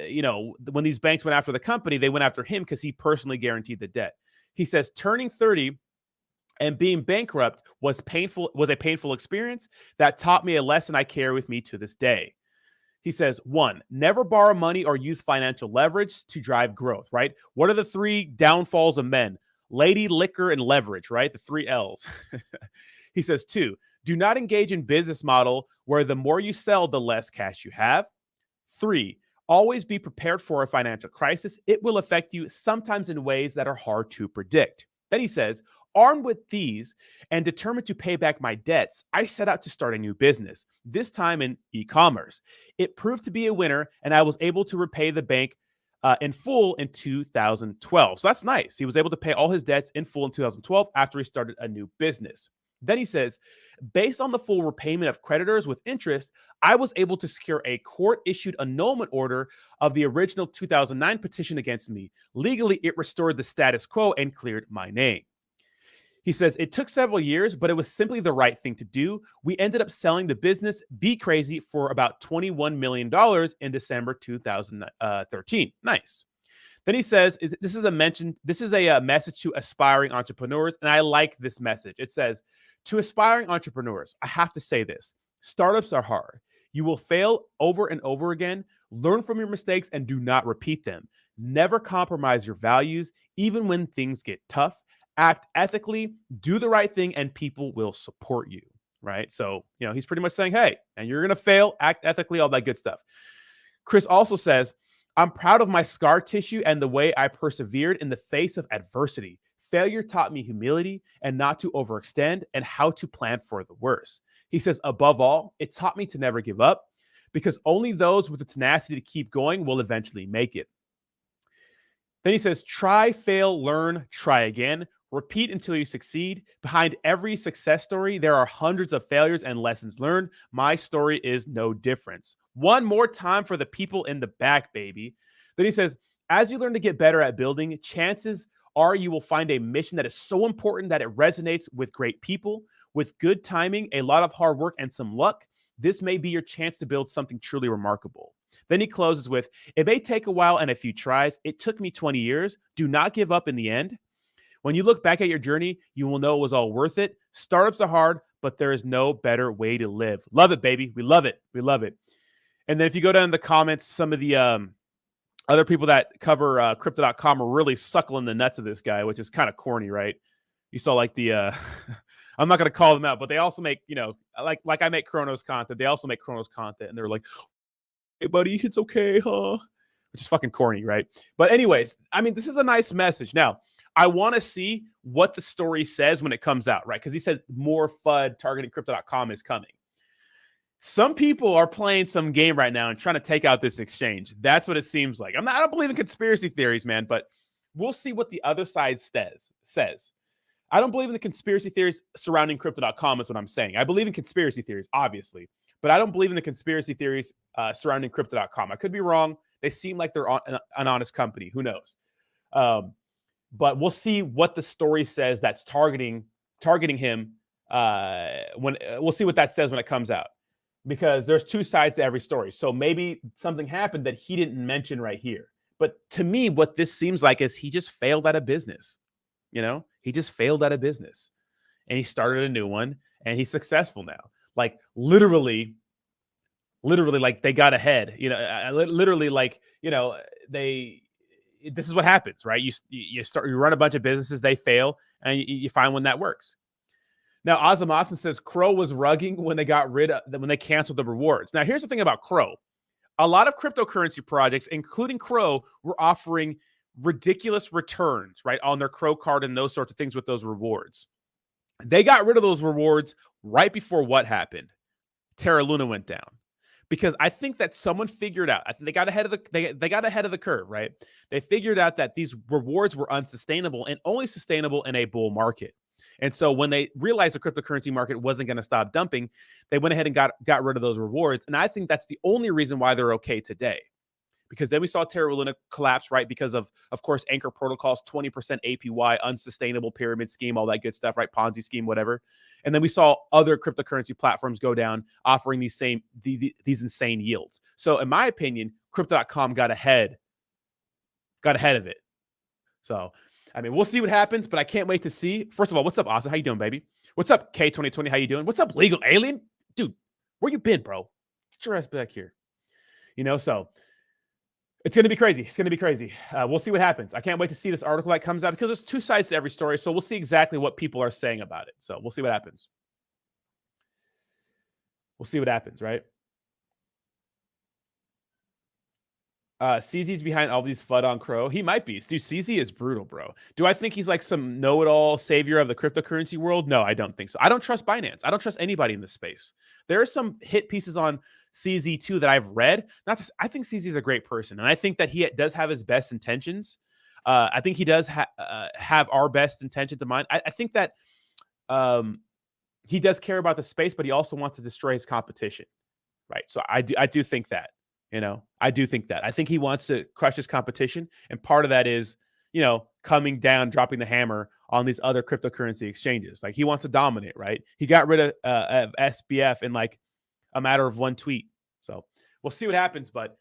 when these banks went after the company, they went after him because he personally guaranteed the debt. He says, turning 30 and being bankrupt was a painful experience that taught me a lesson I carry with me to this day. He says, 1, never borrow money or use financial leverage to drive growth, right? What are the 3 downfalls of men? Lady, liquor, and leverage, right? The 3 L's. He says, 2, do not engage in business model where the more you sell, the less cash you have. 3, always be prepared for a financial crisis. It will affect you sometimes in ways that are hard to predict. Then he says, armed with these and determined to pay back my debts, I set out to start a new business, this time in e-commerce. It proved to be a winner, and I was able to repay the bank in full in 2012. So that's nice. He was able to pay all his debts in full in 2012 after he started a new business. Then he says, based on the full repayment of creditors with interest, I was able to secure a court-issued annulment order of the original 2009 petition against me. Legally, it restored the status quo and cleared my name. He says, it took several years, but it was simply the right thing to do. We ended up selling the business Be Crazy for about $21 million in December 2013. Nice. Then he says, this is a message to aspiring entrepreneurs, and I like this message. It says, to aspiring entrepreneurs, I have to say this. Startups are hard. You will fail over and over again. Learn from your mistakes and do not repeat them. Never compromise your values, even when things get tough. Act ethically, do the right thing, and people will support you, right? So, he's pretty much saying, hey, and you're going to fail, act ethically, all that good stuff. Chris also says, I'm proud of my scar tissue and the way I persevered in the face of adversity. Failure taught me humility and not to overextend and how to plan for the worst. He says, above all, it taught me to never give up because only those with the tenacity to keep going will eventually make it. Then he says, try, fail, learn, try again. Repeat until you succeed. Behind every success story, there are hundreds of failures and lessons learned. My story is no difference. One more time for the people in the back, baby. Then he says, as you learn to get better at building, chances are you will find a mission that is so important that it resonates with great people. With good timing, a lot of hard work, and some luck, this may be your chance to build something truly remarkable. Then he closes with, it may take a while and a few tries. It took me 20 years. Do not give up in the end. When you look back at your journey, you will know it was all worth it. Startups are hard, but there is no better way to live. Love it, baby. We love it. We love it. And then if you go down in the comments, some of the other people that cover crypto.com are really suckling the nuts of this guy, which is kind of corny, right? You saw like the, I'm not going to call them out, but they also make, like I make Cronos content. They also make Cronos content. And they're like, hey, buddy, it's okay, huh? Which is fucking corny, right? But anyways, I mean, this is a nice message. Now, I want to see what the story says when it comes out, right? Because he said more FUD targeting crypto.com is coming. Some people are playing some game right now and trying to take out this exchange. That's what it seems like. I don't believe in conspiracy theories, man, but we'll see what the other side says. I don't believe in the conspiracy theories surrounding crypto.com is what I'm saying. I believe in conspiracy theories, obviously, but I don't believe in the conspiracy theories surrounding crypto.com. I could be wrong. They seem like they're an honest company. Who knows? But we'll see what the story says that's targeting him. When we'll see what that says when it comes out, because there's two sides to every story. So maybe something happened that he didn't mention right here. But to me, what this seems like is he just failed at a business. He just failed at a business, and he started a new one, and he's successful now. Like literally, like they got ahead. Literally, like this is what happens, right? You run a bunch of businesses, they fail, and you find one that works. Now, Ozam Austin says Crow was rugging when they canceled the rewards. Now, here's the thing about Crow. A lot of cryptocurrency projects, including Crow, were offering ridiculous returns, right, on their Crow card and those sorts of things with those rewards. They got rid of those rewards right before what happened? Terra Luna went down. Because I think that someone figured out, I think they got ahead of the curve, right? They figured out that these rewards were unsustainable and only sustainable in a bull market. And so when they realized the cryptocurrency market wasn't going to stop dumping, they went ahead and got rid of those rewards. And I think that's the only reason why they're okay today. Because then we saw Terra Luna collapse, right? Because of course, Anchor Protocol's 20% APY, unsustainable pyramid scheme, all that good stuff, right? Ponzi scheme, whatever. And then we saw other cryptocurrency platforms go down, offering these insane yields. So in my opinion, Crypto.com got ahead of it. So, I mean, we'll see what happens, but I can't wait to see. First of all, what's up, Austin? How you doing, baby? What's up, K2020? How you doing? What's up, Legal Alien? Dude, where you been, bro? Get your ass back here. So it's going to be crazy. It's going to be crazy. We'll see what happens. I can't wait to see this article that comes out because there's two sides to every story. So we'll see exactly what people are saying about it. So we'll see what happens. We'll see what happens, right? CZ's behind all these FUD on Crow. He might be. Dude, CZ is brutal, bro. Do I think he's like some know-it-all savior of the cryptocurrency world? No, I don't think so. I don't trust Binance. I don't trust anybody in this space. There are some hit pieces on CZ too that I've read. I think CZ is a great person, and I think that he does have his best intentions. I think he does have our best intentions in mind. I think that he does care about the space, but he also wants to destroy his competition, right? So I do think that. I do think that. I think he wants to crush his competition. And part of that is, coming down, dropping the hammer on these other cryptocurrency exchanges. Like he wants to dominate, right? He got rid of SBF in like a matter of one tweet. So we'll see what happens. But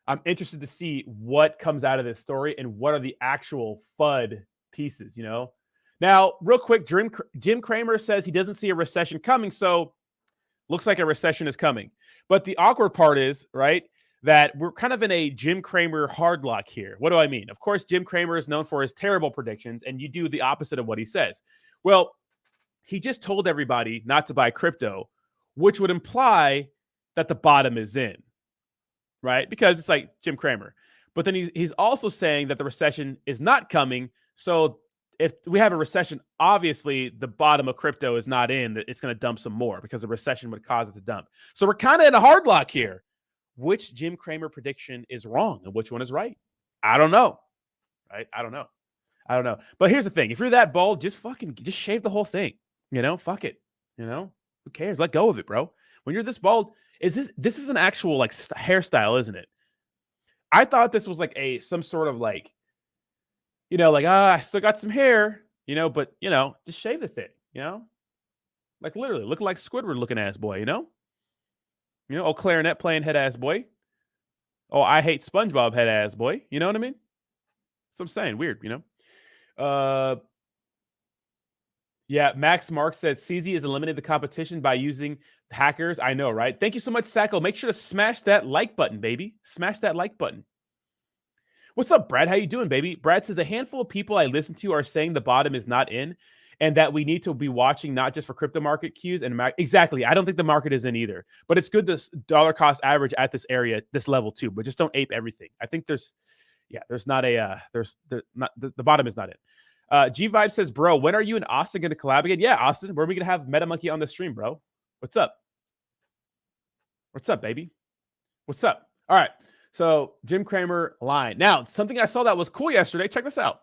I'm interested to see what comes out of this story and what are the actual FUD pieces, Now, real quick, Jim Cramer says he doesn't see a recession coming. So looks like a recession is coming. But the awkward part is, right, that we're kind of in a Jim Cramer hard lock here. What do I mean? Of course, Jim Cramer is known for his terrible predictions, and you do the opposite of what he says. Well, he just told everybody not to buy crypto, which would imply that the bottom is in, right? Because it's like Jim Cramer. But then he's also saying that the recession is not coming. So if we have a recession, obviously the bottom of crypto is not in. It's going to dump some more because the recession would cause it to dump. So we're kind of in a hard lock here. Which Jim Cramer prediction is wrong and which one is right? I don't know. Right? I don't know. But here's the thing. If you're that bold, just shave the whole thing. Fuck it. Who cares? Let go of it, bro. When you're this bold, this is an actual like hairstyle, isn't it? I thought this was like some sort of like, I still got some hair, but just shave the thing, Like literally, looking like Squidward looking ass boy, you know? You know, oh, clarinet playing head ass boy. Oh, I hate SpongeBob head ass boy. You know what I mean? That's what I'm saying. Weird, you know? Yeah, Max Mark says CZ is eliminating the competition by using hackers. I know, right? Thank you so much, Sacco. Make sure to smash that like button, baby. Smash that like button. What's up, Brad? How you doing, baby? Brad says a handful of people I listen to are saying the bottom is not in and that we need to be watching not just for crypto market cues and exactly. I don't think the market is in either, but it's good to dollar cost average at this area, this level too, but just don't ape everything. I think there's not a the bottom is not in. G Vibe says, bro, when are you and Austin going to collab again? Yeah, Austin, when are we going to have MetaMonkey on the stream, bro? What's up? What's up, baby? What's up? All right. So Jim Cramer line. Now, something I saw that was cool yesterday. Check this out.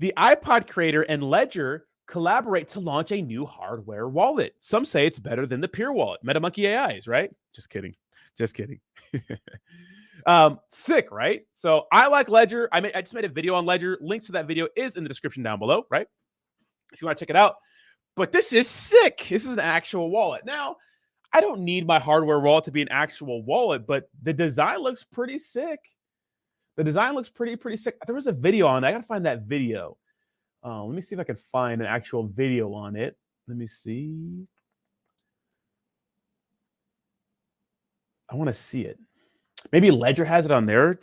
The iPod creator and Ledger collaborate to launch a new hardware wallet. Some say it's better than the Peer wallet. MetaMonkey AIs, right? Just kidding. Just kidding. Sick, right? So I like Ledger. I just made a video on Ledger. Links to that video is in the description down below, right? If you want to check it out. But this is sick. This is an actual wallet. Now, I don't need my hardware wallet to be an actual wallet, but the design looks pretty sick. The design looks pretty sick. There was a video on it. I got to find that video. Let me see if I can find an actual video on it. Let me see. I want to see it. Maybe Ledger has it on their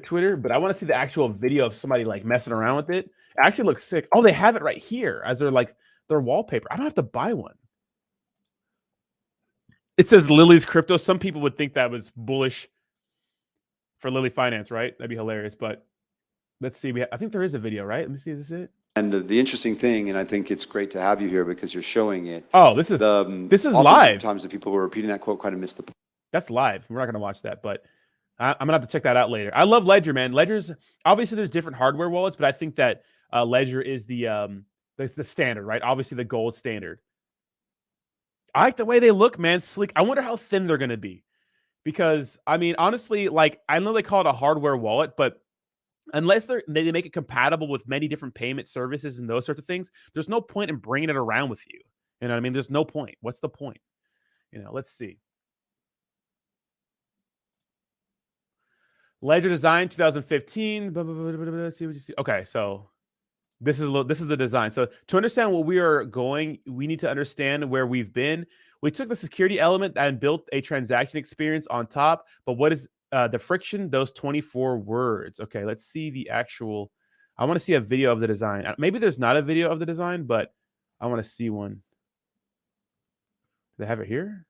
Twitter, but I want to see the actual video of somebody like messing around with it. It actually looks sick. Oh, they have it right here as their wallpaper. I don't have to buy one. It says Lily's crypto. Some people would think that was bullish for Lily Finance, right? That'd be hilarious. But let's see. I think there is a video, right? Let me see. Is this it? And the interesting thing, and I think it's great to have you here because you're showing it. Oh, this is live. Sometimes the people who are repeating that quote kind of miss the point. That's live. We're not going to watch that, but I'm going to have to check that out later. I love Ledger, man. Ledger's obviously there's different hardware wallets, but I think that Ledger is the standard, right? Obviously the gold standard. I like the way they look, man. Sleek. I wonder how thin they're going to be because, I mean, honestly, like I know they call it a hardware wallet, but unless they make it compatible with many different payment services and those sorts of things, there's no point in bringing it around with you. You know what I mean? There's no point. What's the point? You know, let's see. Ledger design 2015. See what you see. Okay, so this is the design. So to understand what we are going, we need to understand where we've been. We took the security element and built a transaction experience on top. But what is the friction? Those 24 words. Okay, let's see the actual. I want to see a video of the design. Maybe there's not a video of the design, but I want to see one. Do they have it here?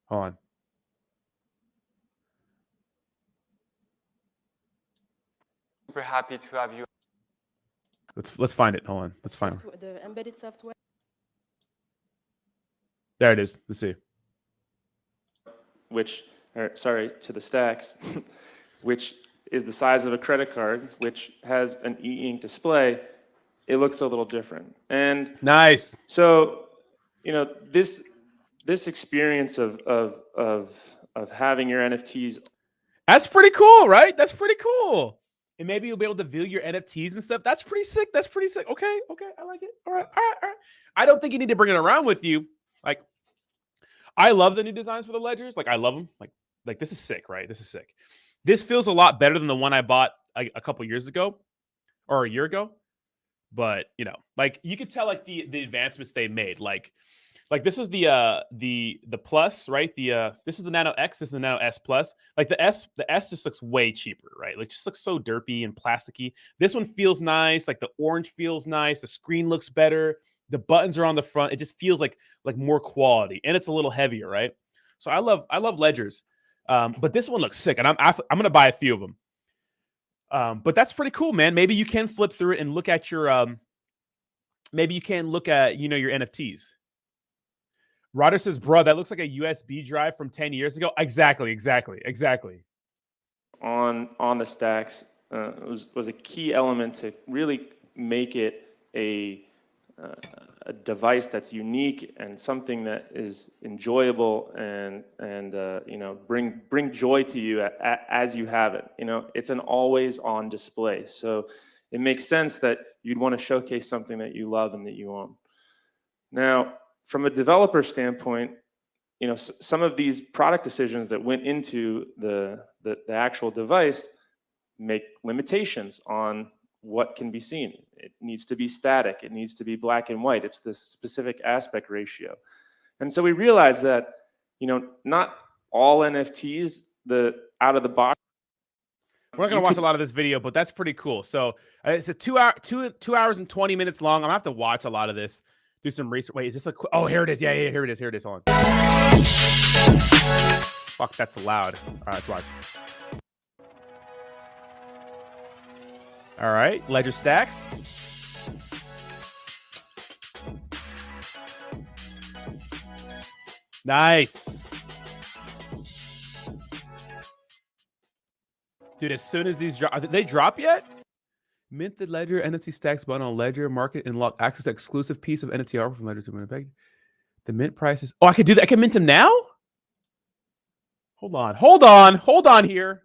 Hold on. Super happy to have you. Let's find it. Hold on. Let's find it. The embedded software. There it is. Let's see. To the stacks, which is the size of a credit card, which has an e-ink display. It looks a little different. And nice. So, you know, this experience of having your NFTs. That's pretty cool, right? That's pretty cool. And maybe you'll be able to view your NFTs and stuff. That's pretty sick. That's pretty sick. Okay. I like it. All right. I don't think you need to bring it around with you. Like, I love the new designs for the ledgers. Like, I love them. Like this is sick, right? This is sick. This feels a lot better than the one I bought a couple years ago or a year ago. But, you know, like you could tell like the advancements they made. Like this is the plus, right? This is the Nano X, this is the Nano S Plus. Like the S just looks way cheaper, right? Like just looks so derpy and plasticky. This one feels nice, like the orange feels nice, the screen looks better, the buttons are on the front. It just feels like more quality, and it's a little heavier, right? So I love ledgers. But this one looks sick, and I'm gonna buy a few of them. But that's pretty cool, man. Maybe you can flip through it and look at your maybe you can look at, you know, your NFTs. Rodder says, bro, that looks like a USB drive from 10 years ago. Exactly. On the stacks was a key element to really make it a device that's unique and something that is enjoyable and you know, bring joy to you as you have it. You know, it's an always on display. So it makes sense that you'd want to showcase something that you love and that you own. Now, from a developer standpoint, you know, some of these product decisions that went into the actual device make limitations on what can be seen. It needs to be static. It needs to be black and white. It's this specific aspect ratio. And so we realized that, you know, not all NFTs, out of the box. We're not going to watch a lot of this video, but that's pretty cool. So it's a 2 hours and 20 minutes long. I'm going to have to watch a lot of this, do some research. Wait, is this oh, here it is. Yeah, here it is. Here it is. Hold on. Fuck, that's loud. All right, let's watch. All right, ledger stacks. Nice. Dude, as soon as these drop, did they drop yet? Mint the Ledger NFT stacks button on Ledger Market and lock access to exclusive piece of NFT art from Ledger to Winnipeg. The mint price is... Oh, I can do that. I can mint them now? Hold on here.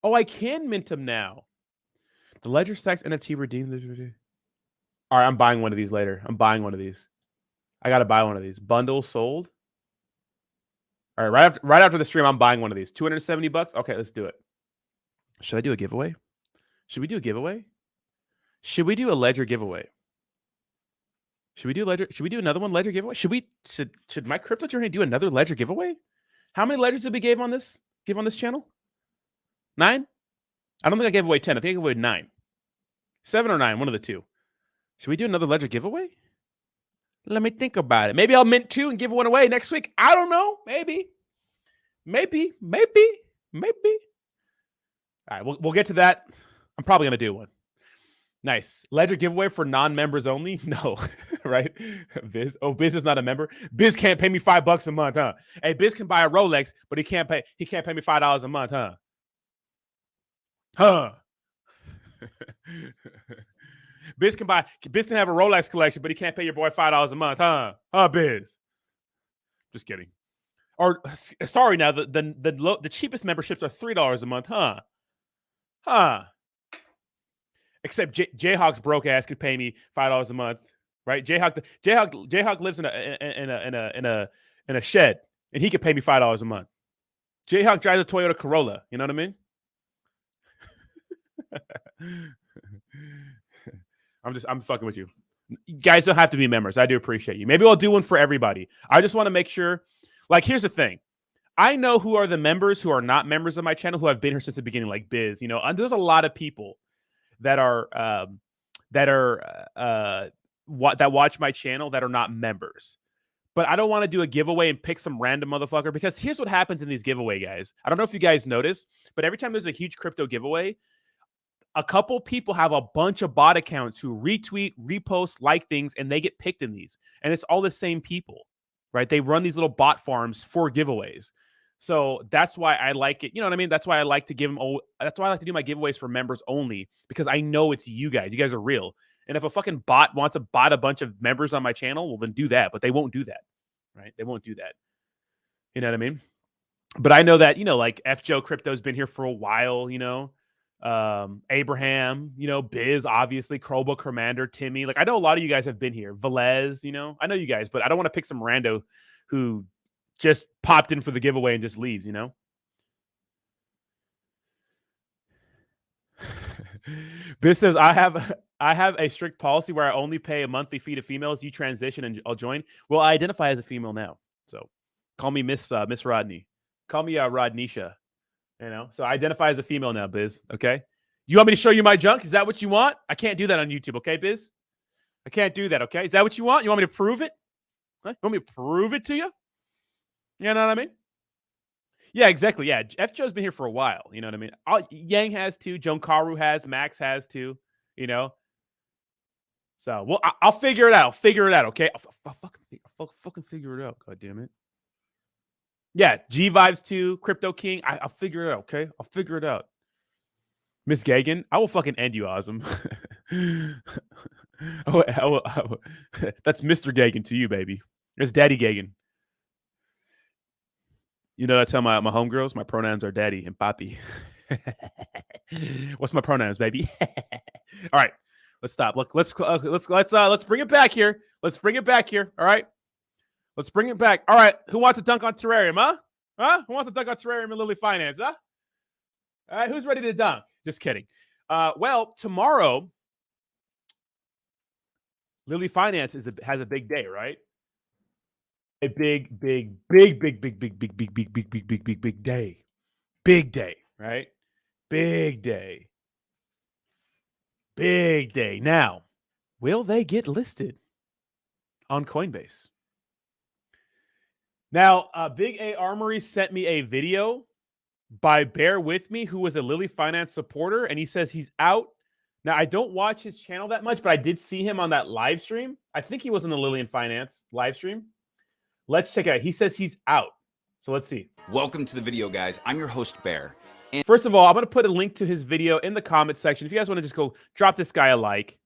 Oh, I can mint them now. The Ledger stacks NFT redeemed. All right, I'm buying one of these later. I'm buying one of these. I got to buy one of these. Bundle sold. All right, right after the stream, I'm buying one of these. $270. Okay, let's do it. Should I do a giveaway? Should we do a giveaway? Should we do a Ledger giveaway? Should we do Ledger? Should we do another one Ledger giveaway? Should my crypto journey do another Ledger giveaway? How many Ledgers did we give on this channel? 9? I don't think I gave away 10. I think I gave away 9. 7 or 9, one of the two. Should we do another Ledger giveaway? Let me think about it. Maybe I'll mint 2 and give one away next week. I don't know. Maybe. All right, we'll get to that. I'm probably going to do one. Nice. Ledger giveaway for non-members only? No, right? Biz? Oh, Biz is not a member? Biz can't pay me $5 a month, huh? Hey, Biz can buy a Rolex, but he can't pay me $5 a month, huh? Huh? Biz can have a Rolex collection, but he can't pay your boy $5 a month, huh? Huh, Biz? Just kidding. Or sorry, now the cheapest memberships are $3 a month, huh? Huh? Except Jayhawk's broke ass could pay me $5 a month, right? Jayhawk lives in a shed, and he could pay me $5 a month. Jayhawk drives a Toyota Corolla. You know what I mean? I'm fucking with you. You guys don't have to be members. I do appreciate you. Maybe I'll do one for everybody. I just want to make sure. Like, here's the thing. I know who are the members who are not members of my channel who have been here since the beginning, like Biz. You know, and there's a lot of people that watch my channel that are not members. But I don't want to do a giveaway and pick some random motherfucker, because here's what happens in these giveaway, guys. I don't know if you guys notice, but every time there's a huge crypto giveaway, a couple people have a bunch of bot accounts who retweet, repost, like things, and they get picked in these. And it's all the same people, right? They run these little bot farms for giveaways. So that's why I like it. You know what I mean? That's why I like to give them. That's why I like to do my giveaways for members only, because I know it's you guys. You guys are real. And if a fucking bot wants to bot a bunch of members on my channel, well, then do that. But they won't do that, right? They won't do that. You know what I mean? But I know that, you know, like F Joe Crypto's been here for a while, you know. Abraham, you know, Biz, obviously, Chroma Commander, Timmy. Like, I know a lot of you guys have been here. Velez, you know. I know you guys, but I don't want to pick some rando who just popped in for the giveaway and just leaves, you know? Biz says, I have a strict policy where I only pay a monthly fee to females. You transition and I'll join. Well, I identify as a female now. So call me Miss Rodney. Call me Rodnisha. You know? So I identify as a female now, Biz. Okay? You want me to show you my junk? Is that what you want? I can't do that on YouTube, okay, Biz? I can't do that, okay? Is that what you want? You want me to prove it? Huh? You want me to prove it to you? You know what I mean? Yeah, exactly. Yeah, F Joe's been here for a while. You know what I mean? Yang has too. Junkaru has. Max has too. You know? So, well, I'll figure it out. I'll figure it out, okay? I'll fucking figure it out. God damn it. Yeah, G Vibes too. Crypto King. I'll figure it out, okay? I'll figure it out. Miss Gagan, I will fucking end you, Awesome. That's Mr. Gagan to you, baby. It's Daddy Gagan. You know what I tell my homegirls? My pronouns are daddy and papi. What's my pronouns, baby? All right, let's stop. Look, let's bring it back here. Let's bring it back here. All right, let's bring it back. All right, who wants to dunk on Terrarium? Huh? Who wants to dunk on Terrarium and Lily Finance? Huh? All right, who's ready to dunk? Just kidding. Well, tomorrow, Lily Finance has a big day, right? A big day. Big day, right? Big day. Big day. Now, will they get listed on Coinbase? Now, Big A Armory sent me a video by Bear With Me, who was a Lily Finance supporter, and he says he's out. Now, I don't watch his channel that much, but I did see him on that live stream. I think he was in the Lily and Finance live stream. Let's check it out. He says he's out. So let's see. Welcome to the video, guys. I'm your host, Bear. And first of all, I'm going to put a link to his video in the comment section. If you guys want to just go drop this guy a like.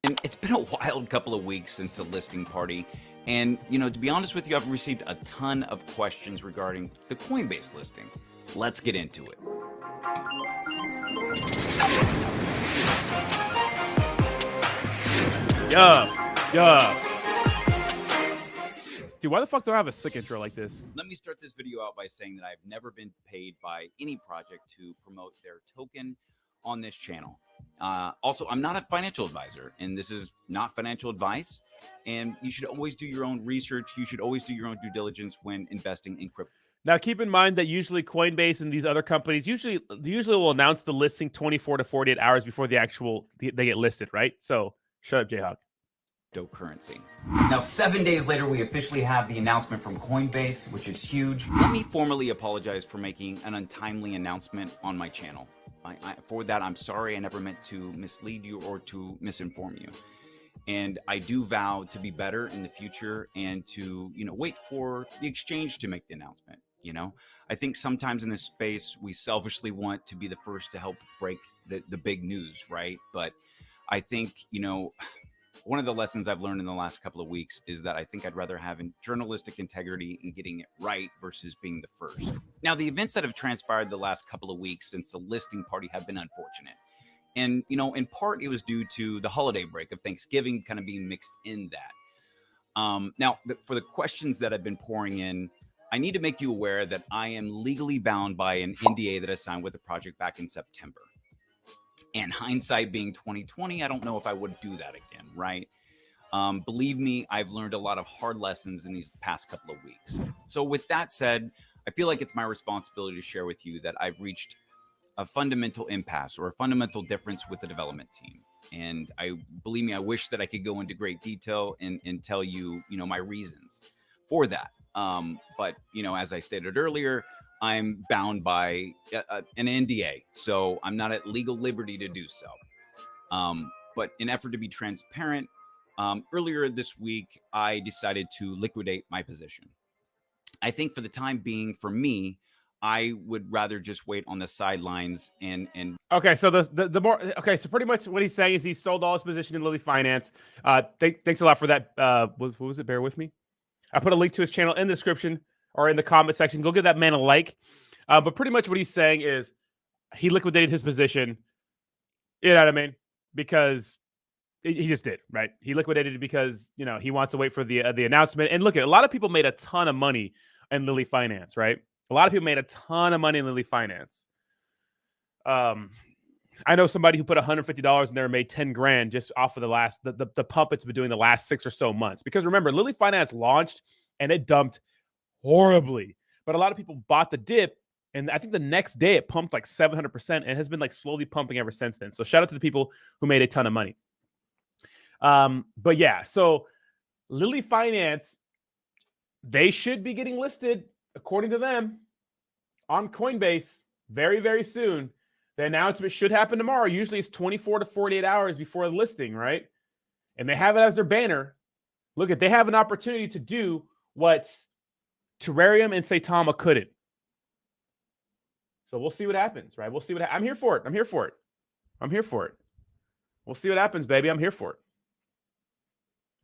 And it's been a wild couple of weeks since the listing party. And, you know, to be honest with you, I've received a ton of questions regarding the Coinbase listing. Let's get into it. Yeah. Dude, why the fuck do I have a sick intro like this? Let me start this video out by saying that I've never been paid by any project to promote their token on this channel. Also, I'm not a financial advisor, and this is not financial advice. And you should always do your own research. You should always do your own due diligence when investing in crypto. Now, keep in mind that usually Coinbase and these other companies usually will announce the listing 24 to 48 hours before they get listed, right? So shut up, Jayhawk. Cryptocurrency. Now, 7 days later, we officially have the announcement from Coinbase, which is huge. Let me formally apologize for making an untimely announcement on my channel. For that, I'm sorry. I never meant to mislead you or to misinform you. And I do vow to be better in the future and to, wait for the exchange to make the announcement. I think sometimes in this space, we selfishly want to be the first to help break the big news, right? But I think, one of the lessons I've learned in the last couple of weeks is that I think I'd rather have journalistic integrity in getting it right versus being the first. Now, the events that have transpired the last couple of weeks since the listing party have been unfortunate. And, in part, it was due to the holiday break of Thanksgiving kind of being mixed in that. Now, for the questions that have been pouring in, I need to make you aware that I am legally bound by an NDA that I signed with the project back in September. And hindsight being 2020, I don't know if I would do that again, right? Believe me, I've learned a lot of hard lessons in these past couple of weeks. So with that said, I feel like it's my responsibility to share with you that I've reached a fundamental impasse or a fundamental difference with the development team. And believe me, I wish that I could go into great detail and tell you, my reasons for that. But, as I stated earlier, I'm bound by an NDA, so I'm not at legal liberty to do so. But in effort to be transparent, earlier this week, I decided to liquidate my position. I think for the time being, for me, I would rather just wait on the sidelines and okay. So the more so pretty much what he's saying is he sold all his position in Lily Finance. Thanks a lot for that. What was it? Bear with me. I put a link to his channel in the description or in the comment section. Go give that man a like. But pretty much what he's saying is he liquidated his position. You know what I mean? Because he just did, right? He liquidated it because, he wants to wait for the announcement. And look, a lot of people made a ton of money in Lily Finance, right? A lot of people made a ton of money in Lily Finance. I know somebody who put $150 in there and made 10 grand just off of the pump it's been doing the last 6 or so months. Because remember, Lily Finance launched and it dumped horribly, but a lot of people bought the dip, and I think the next day it pumped like 700% and has been like slowly pumping ever since then. So shout out to the people who made a ton of money. But yeah, so Lily Finance, they should be getting listed according to them on Coinbase very, very soon. The announcement should happen tomorrow. Usually it's 24 to 48 hours before the listing, right? And they have it as their banner. Look, they have an opportunity to do what Terrarium and Saitama couldn't. So we'll see what happens, right? We'll see what I'm here for it. I'm here for it. I'm here for it. We'll see what happens, baby. I'm here for it.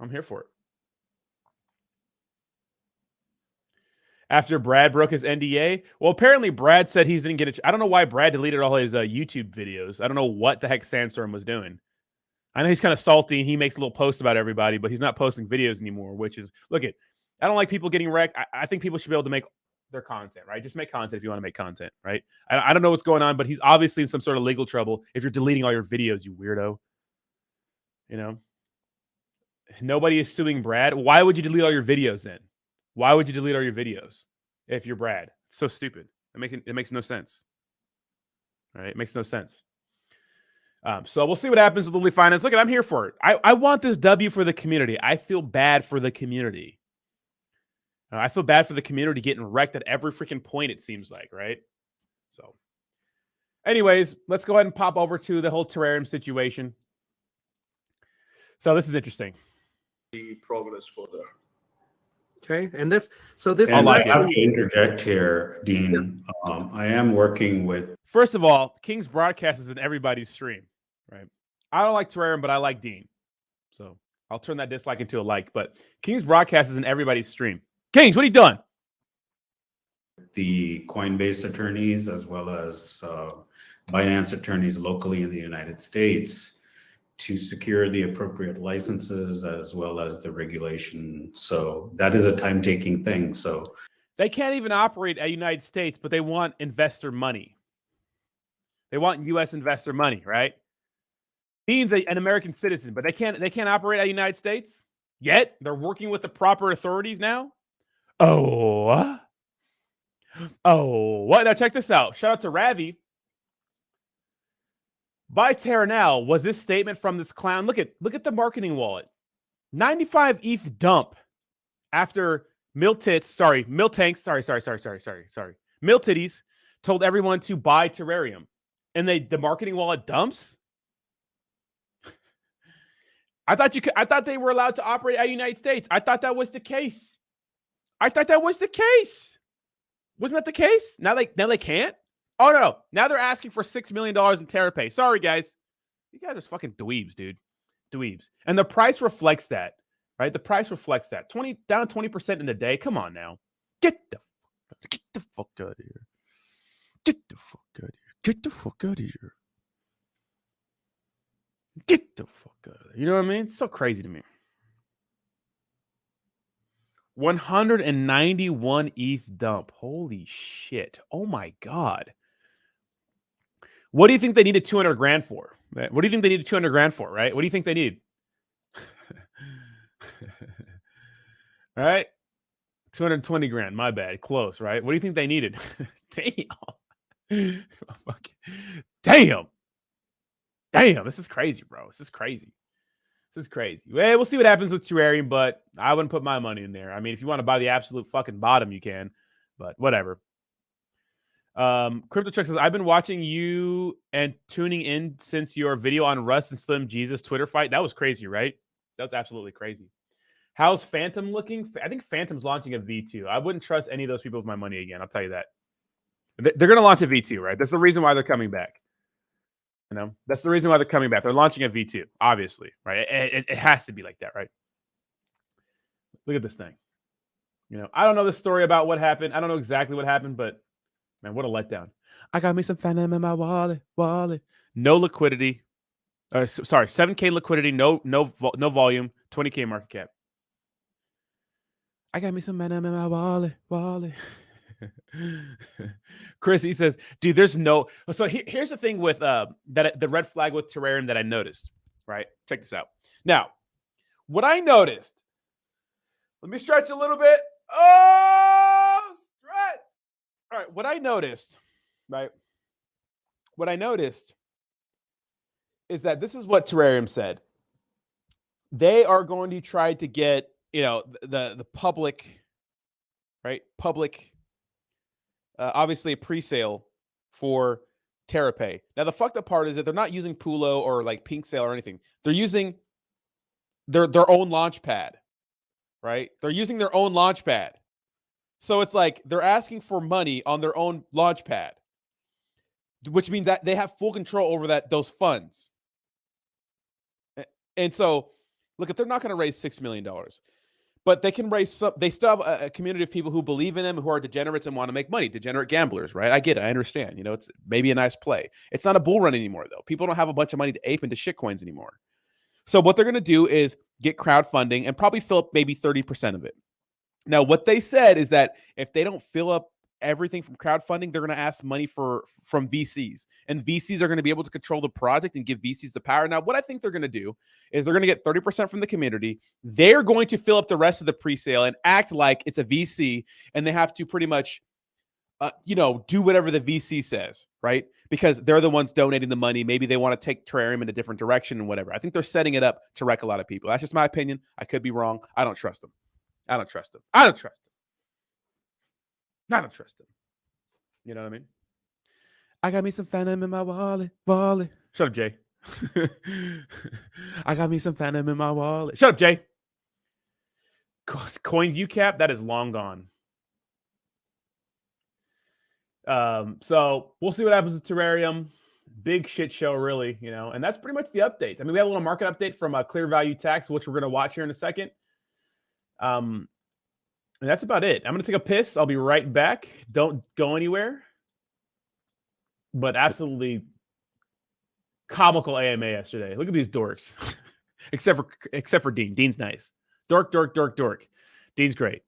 I'm here for it. after Brad broke his NDA. Well, apparently Brad said he didn't get it. I don't know why Brad deleted all his YouTube videos. I don't know what the heck Sandstorm was doing. I know he's kind of salty and he makes little posts about everybody, but he's not posting videos anymore, which is, look it, I don't like people getting wrecked. I think people should be able to make their content, right? Just make content if you want to make content, right? I don't know what's going on, but he's obviously in some sort of legal trouble if you're deleting all your videos, you weirdo. You know? Nobody is suing Brad. Why would you delete all your videos then? Why would you delete all your videos if you're Brad? It's so stupid. It makes no sense. All right? It makes no sense. So we'll see what happens with Lily Finance. Look, I'm here for it. I want this W for the community. I feel bad for the community. I feel bad for the community getting wrecked at every freaking point, it seems like, right? So anyways, let's go ahead and pop over to the whole Terrarium situation. So this is interesting. The progress further. Okay, and this is I like have to interject here, Dean. I am working with. First of all, King's Broadcast is in everybody's stream, right? I don't like Terrarium, but I like Dean. So I'll turn that dislike into a like. But King's Broadcast is in everybody's stream. Kings, what are you doing? The Coinbase attorneys as well as Binance attorneys locally in the United States to secure the appropriate licenses as well as the regulation. So that is a time-taking thing. So they can't even operate at United States, but they want investor money. They want U.S. investor money, right? Dean's an American citizen, but they can't operate at United States yet. They're working with the proper authorities now. Oh, what? Now check this out. Shout out to Ravi. By Terra now was this statement from this clown. Look at the marketing wallet. 95 ETH dump after Miltitties told everyone to buy Terrarium. And the marketing wallet dumps? I thought they were allowed to operate at United States. I thought that was the case. Wasn't that the case? Now they can't? Oh, no. Now they're asking for $6 million in TerraPay. Sorry, guys. You guys are fucking dweebs, dude. Dweebs. And the price reflects that, right? The price reflects that. Down 20% in a day. Come on now. Get the fuck out of here. Get the fuck out of here. Get the fuck out of here. Get the fuck out of here. You know what I mean? It's so crazy to me. 191 ETH dump. Holy shit. Oh my God. What do you think they needed 200 grand for? What do you think they needed 200 grand for, right? What do you think they need? All right? 220 grand. My bad. Close, right? What do you think they needed? Damn. Damn. This is crazy, bro. This is crazy. Well, we'll see what happens with Terrarium, but I wouldn't put my money in there. I mean, if you want to buy the absolute fucking bottom, you can, but whatever. Crypto Chuck says, I've been watching you and tuning in since your video on Russ and Slim Jesus Twitter fight. That was crazy, right? That was absolutely crazy. How's Phantom looking? I think Phantom's launching a V2. I wouldn't trust any of those people with my money again. I'll tell you that. They're going to launch a V2, right? That's the reason why they're coming back. You know, that's the reason why they're coming back. They're launching a V2, obviously, right? It has to be like that, right? Look at this thing. You know, I don't know the story about what happened. I don't know exactly what happened, but man, what a letdown. I got me some Phantom in my wallet. No liquidity. Sorry, 7K liquidity, no volume, 20K market cap. I got me some Phantom in my wallet. Chris, he says, dude, there's no. So here's the thing with the red flag with Terrarium that I noticed, right? Check this out. Now, what I noticed, let me stretch a little bit. Oh, stretch. All right, what I noticed, right? What I noticed is that this is what Terrarium said. They are going to try to get, you know, the public, right? Public. Obviously a pre-sale for TerraPay. Now, the fucked up part is that they're not using Pulo or like Pink Sale or anything. They're using their own launch pad, right? They're using their own launch pad. So it's like they're asking for money on their own launch pad, which means that they have full control over those funds. And so, look, if they're not going to raise $6 million, But they can raise some. They still have a community of people who believe in them, who are degenerates and want to make money. Degenerate gamblers, right? I get it. I understand. You know, it's maybe a nice play. It's not a bull run anymore, though. People don't have a bunch of money to ape into shitcoins anymore. So what they're going to do is get crowdfunding and probably fill up maybe 30% of it. Now, what they said is that if they don't fill up everything from crowdfunding, they're going to ask money from VCs, and VCs are going to be able to control the project and give VCs the power. Now, what I think they're going to do is they're going to get 30% from the community. They're going to fill up the rest of the pre-sale and act like it's a VC, and they have to pretty much, do whatever the VC says, right? Because they're the ones donating the money. Maybe they want to take Terrarium in a different direction and whatever. I think they're setting it up to wreck a lot of people. That's just my opinion. I could be wrong. I don't trust them. I don't trust them. I don't trust them. I don't trust them. You know what I mean? I got me some Phantom in my wallet. Shut up, Jay. I got me some Phantom in my wallet. Shut up, Jay. Coins UCAP, that is long gone. So we'll see what happens with Terrarium. Big shit show, really, and that's pretty much the update. I mean, we have a little market update from Clear Value Tax, which we're going to watch here in a second. And that's about it. I'm going to take a piss. I'll be right back. Don't go anywhere. But absolutely comical AMA yesterday. Look at these dorks. except for Dean. Dean's nice. Dork. Dean's great.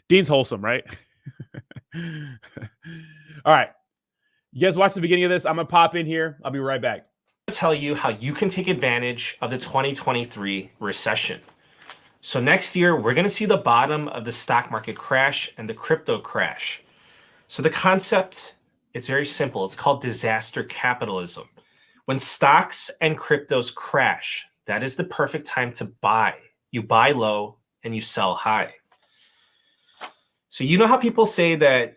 Dean's wholesome, right? All right. You guys watch the beginning of this. I'm going to pop in here. I'll be right back. Tell you how you can take advantage of the 2023 recession. So next year, we're going to see the bottom of the stock market crash and the crypto crash. So the concept is very simple. It's called disaster capitalism. When stocks and cryptos crash, that is the perfect time to buy. You buy low and you sell high. So you know how people say that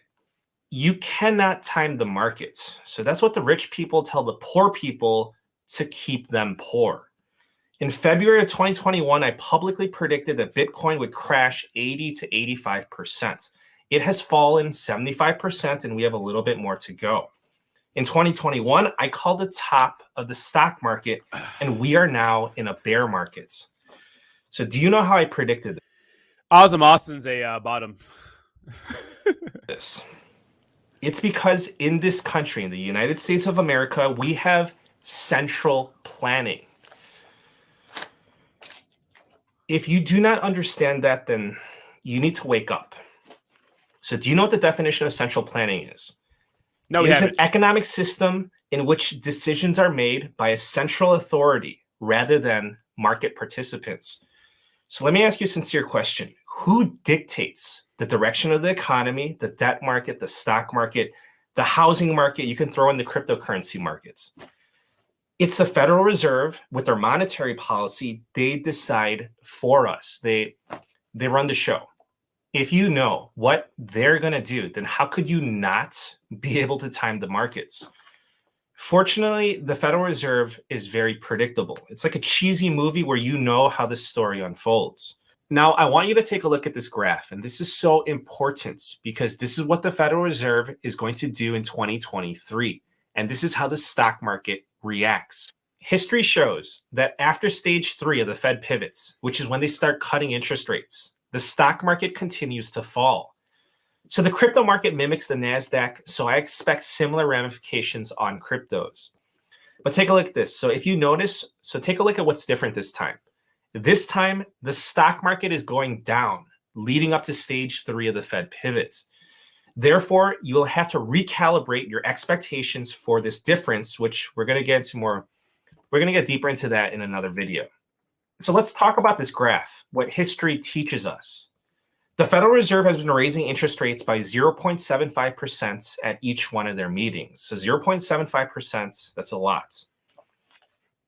you cannot time the markets. So that's what the rich people tell the poor people to keep them poor. In February of 2021, I publicly predicted that Bitcoin would crash 80 to 85%. It has fallen 75%, and we have a little bit more to go. In 2021, I called the top of the stock market, and we are now in a bear market. So do you know how I predicted this? Austin's a bottom. It's because in this country, in the United States of America, we have central planning. If you do not understand that, then you need to wake up. So do you know what the definition of central planning is? No, it is an economic system in which decisions are made by a central authority rather than market participants. So let me ask you a sincere question. Who dictates the direction of the economy, the debt market, the stock market, the housing market? You can throw in the cryptocurrency markets. It's the Federal Reserve with their monetary policy. They decide for us. They run the show. If you know what they're going to do, then how could you not be able to time the markets? Fortunately, the Federal Reserve is very predictable. It's like a cheesy movie where you know how the story unfolds. Now, I want you to take a look at this graph, and this is so important because this is what the Federal Reserve is going to do in 2023, and this is how the stock market reacts. History shows that after stage 3 of the Fed pivots, which is when they start cutting interest rates, the stock market continues to fall. So the crypto market mimics the NASDAQ, so I expect similar ramifications on cryptos. But take a look at this. So if you notice, take a look at what's different this time. This time, the stock market is going down, leading up to stage 3 of the Fed pivot. Therefore, you'll have to recalibrate your expectations for this difference, which we're going to get into more. We're going to get deeper into that in another video. So let's talk about this graph, what history teaches us. The Federal Reserve has been raising interest rates by 0.75% at each one of their meetings. So 0.75%, that's a lot.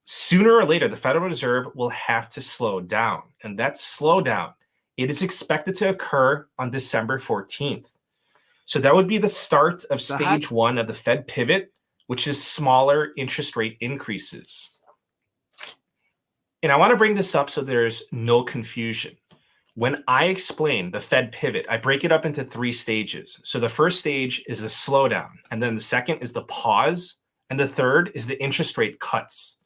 Sooner or later, the Federal Reserve will have to slow down. And that slowdown, it is expected to occur on December 14th. So that would be the start of stage 1 of the Fed pivot, which is smaller interest rate increases. And I want to bring this up so there's no confusion. When I explain the Fed pivot, I break it up into 3 stages. So the first stage is the slowdown, and then the second is the pause, and the third is the interest rate cuts.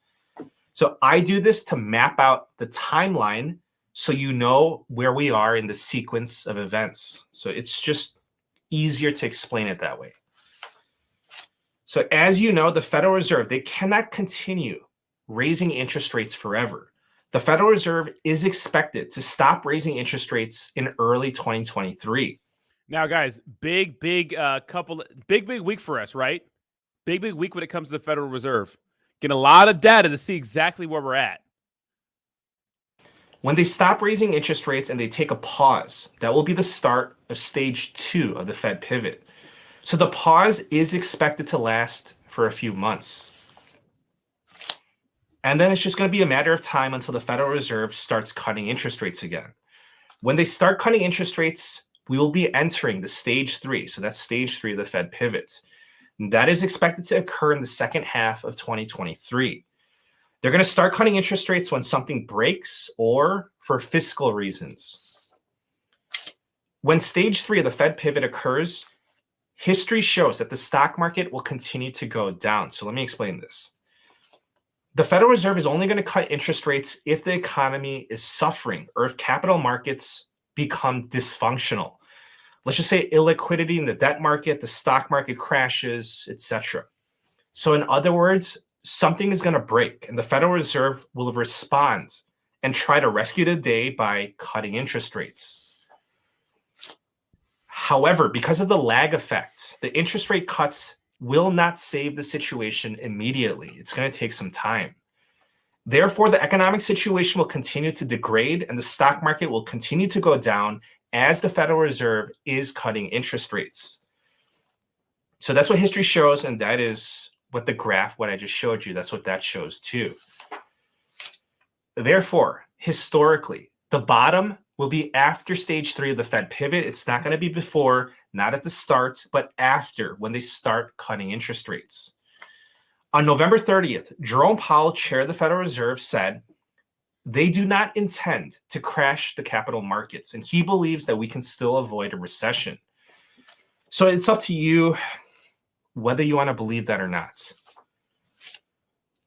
So I do this to map out the timeline so you know where we are in the sequence of events. So it's just easier to explain it that way. So as you know, the Federal Reserve, they cannot continue raising interest rates forever. The Federal Reserve is expected to stop raising interest rates in early 2023. Now, guys, big week for us, right? Big week when it comes to the Federal Reserve. Getting a lot of data to see exactly where we're at. When they stop raising interest rates and they take a pause, that will be the start of stage 2 of the Fed pivot. So the pause is expected to last for a few months. And then it's just going to be a matter of time until the Federal Reserve starts cutting interest rates again. When they start cutting interest rates, we will be entering the stage 3. So that's stage 3 of the Fed pivot. And that is expected to occur in the second half of 2023. They're going to start cutting interest rates when something breaks or for fiscal reasons. When stage 3 of the Fed pivot occurs, history shows that the stock market will continue to go down. So let me explain this. The Federal Reserve is only going to cut interest rates if the economy is suffering or if capital markets become dysfunctional. Let's just say illiquidity in the debt market, the stock market crashes, etc. So in other words, something is going to break and the Federal Reserve will respond and try to rescue the day by cutting interest rates. However, because of the lag effect, the interest rate cuts will not save the situation immediately. It's going to take some time. Therefore, the economic situation will continue to degrade and the stock market will continue to go down as the Federal Reserve is cutting interest rates. So that's what history shows, and that is what the graph, what I just showed you, that's what that shows too. Therefore, historically, the bottom will be after stage 3 of the Fed pivot. It's not going to be before, not at the start, but after, when they start cutting interest rates. On November 30th, Jerome Powell, chair of the Federal Reserve, said they do not intend to crash the capital markets, and he believes that we can still avoid a recession. So it's up to you whether you want to believe that or not.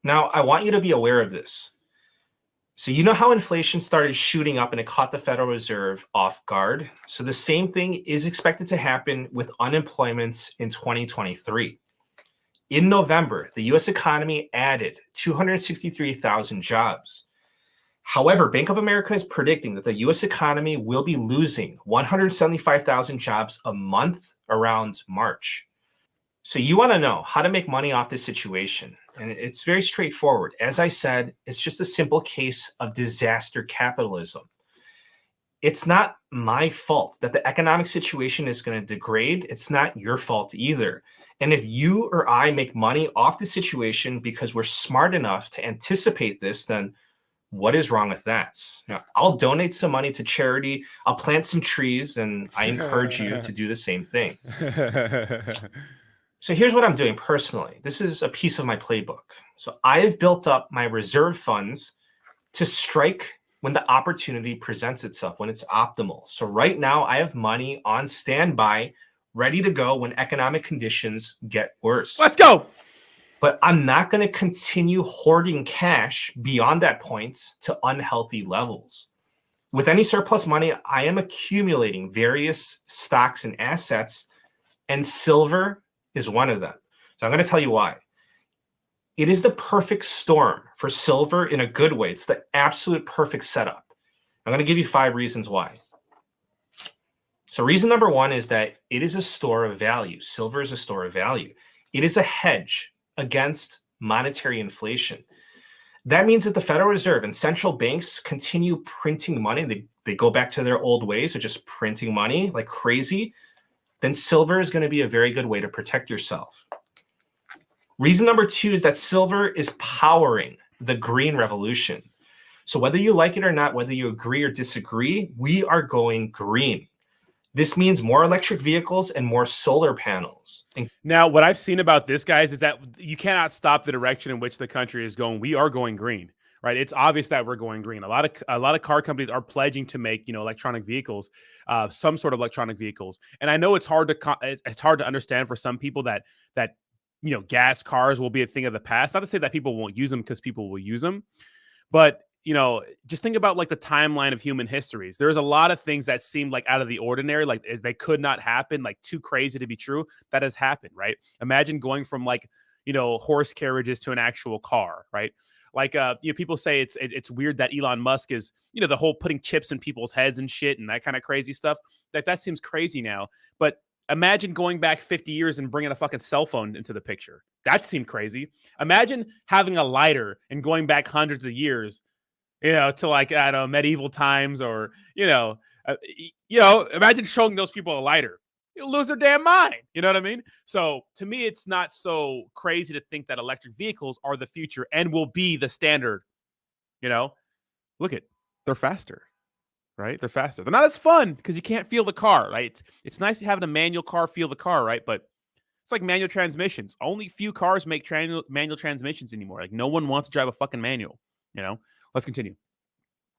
Now, I want you to be aware of this. So you know how inflation started shooting up and it caught the Federal Reserve off guard? So the same thing is expected to happen with unemployment in 2023. In November, the US economy added 263,000 jobs. However, Bank of America is predicting that the US economy will be losing 175,000 jobs a month around March. So you want to know how to make money off this situation. And it's very straightforward. As I said, it's just a simple case of disaster capitalism. It's not my fault that the economic situation is going to degrade. It's not your fault either. And if you or I make money off the situation because we're smart enough to anticipate this, then what is wrong with that? Now, I'll donate some money to charity. I'll plant some trees, and I encourage you to do the same thing. So here's what I'm doing personally. This is a piece of my playbook. So I have built up my reserve funds to strike when the opportunity presents itself, when it's optimal. So right now I have money on standby, ready to go when economic conditions get worse. Let's go. But I'm not going to continue hoarding cash beyond that point to unhealthy levels. With any surplus money, I am accumulating various stocks and assets, and silver is one of them. So I'm going to tell you why. It is the perfect storm for silver in a good way. It's the absolute perfect setup. I'm going to give you 5 reasons why. So reason number 1 is that it is a store of value. Silver is a store of value. It is a hedge against monetary inflation. That means that the Federal Reserve and central banks continue printing money. They go back to their old ways of just printing money like crazy. Then silver is going to be a very good way to protect yourself. Reason number 2 is that silver is powering the green revolution. So whether you like it or not, whether you agree or disagree, we are going green. This means more electric vehicles and more solar panels. Now, what I've seen about this, guys, is that you cannot stop the direction in which the country is going. We are going green, right? It's obvious that we're going green. A lot of car companies are pledging to make, electronic vehicles, some sort of electronic vehicles. And I know it's hard to understand for some people that gas cars will be a thing of the past. Not to say that people won't use them, because people will use them, but you know, just think about like the timeline of human histories. There's a lot of things that seemed like out of the ordinary, like they could not happen, like too crazy to be true. That has happened, right? Imagine going from like, you know, horse carriages to an actual car, right? Like, you know, people say it's weird that Elon Musk is, you know, the whole putting chips in people's heads and shit and that kind of crazy stuff. That seems crazy now. But imagine going back 50 years and bringing a fucking cell phone into the picture. That seemed crazy. Imagine having a lighter and going back hundreds of years, you know, to like, I don't know, medieval times, or, imagine showing those people a lighter. You'll lose their damn mind. You know what I mean? So to me, it's not so crazy to think that electric vehicles are the future and will be the standard. You know, look at, they're faster, right? They're faster. They're not as fun because you can't feel the car, right? It's nice having a manual car feel the car, right? But it's like manual transmissions. Only few cars make manual transmissions anymore. Like no one wants to drive a fucking manual, you know? Let's continue.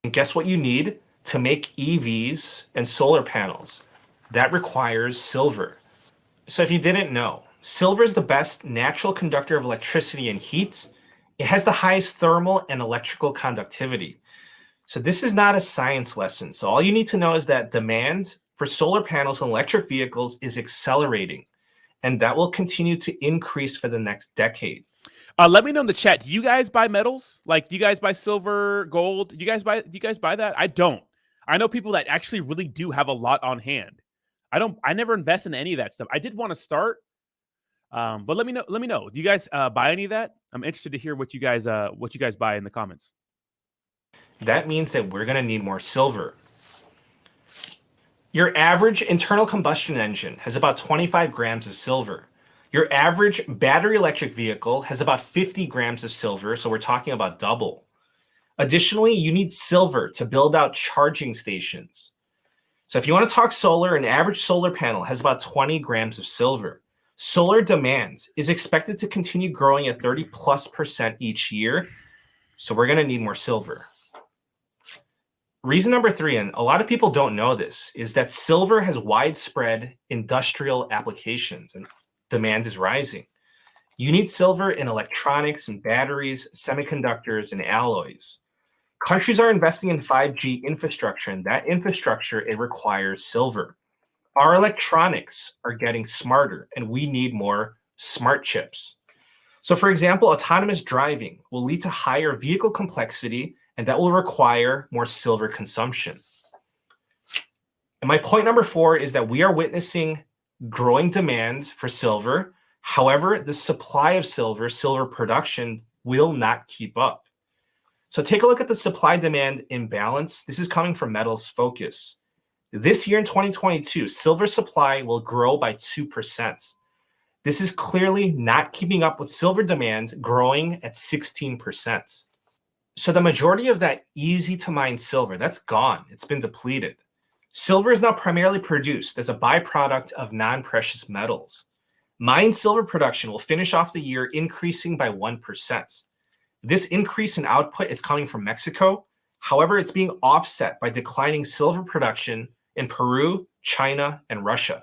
And guess what you need to make EVs and solar panels? That requires silver. So if you didn't know, silver is the best natural conductor of electricity and heat. It has the highest thermal and electrical conductivity. So this is not a science lesson. So all you need to know is that demand for solar panels and electric vehicles is accelerating, and that will continue to increase for the next decade. Let me know in the chat. Do you guys buy metals? Like, do you guys buy silver, gold? Do you guys buy that? I don't. I know people that actually really do have a lot on hand. I never invest in any of that stuff. I did want to start, but let me know. Do you guys buy any of that? I'm interested to hear what you guys buy in the comments. That means that we're going to need more silver. Your average internal combustion engine has about 25 grams of silver. Your average battery electric vehicle has about 50 grams of silver, so we're talking about double. Additionally, you need silver to build out charging stations. So if you want to talk solar, an average solar panel has about 20 grams of silver. Solar demand is expected to continue growing at 30+% each year, so we're going to need more silver. Reason number 3, and a lot of people don't know this, is that silver has widespread industrial applications and demand is rising. You need silver in electronics and batteries, semiconductors, and alloys. Countries are investing in 5G infrastructure, and that infrastructure, it requires silver. Our electronics are getting smarter, and we need more smart chips. So for example, autonomous driving will lead to higher vehicle complexity, and that will require more silver consumption. And my point number 4 is that we are witnessing growing demand for silver. However, the supply of silver production will not keep up. So take a look at the supply-demand imbalance. This is coming from Metals Focus. This year in 2022, silver supply will grow by 2%. This is clearly not keeping up with silver demand growing at 16%. So the majority of that easy-to-mine silver, that's gone. It's been depleted. Silver is now primarily produced as a byproduct of non-precious metals. Mined silver production will finish off the year increasing by 1%. This increase in output is coming from Mexico. However, it's being offset by declining silver production in Peru, China, and Russia.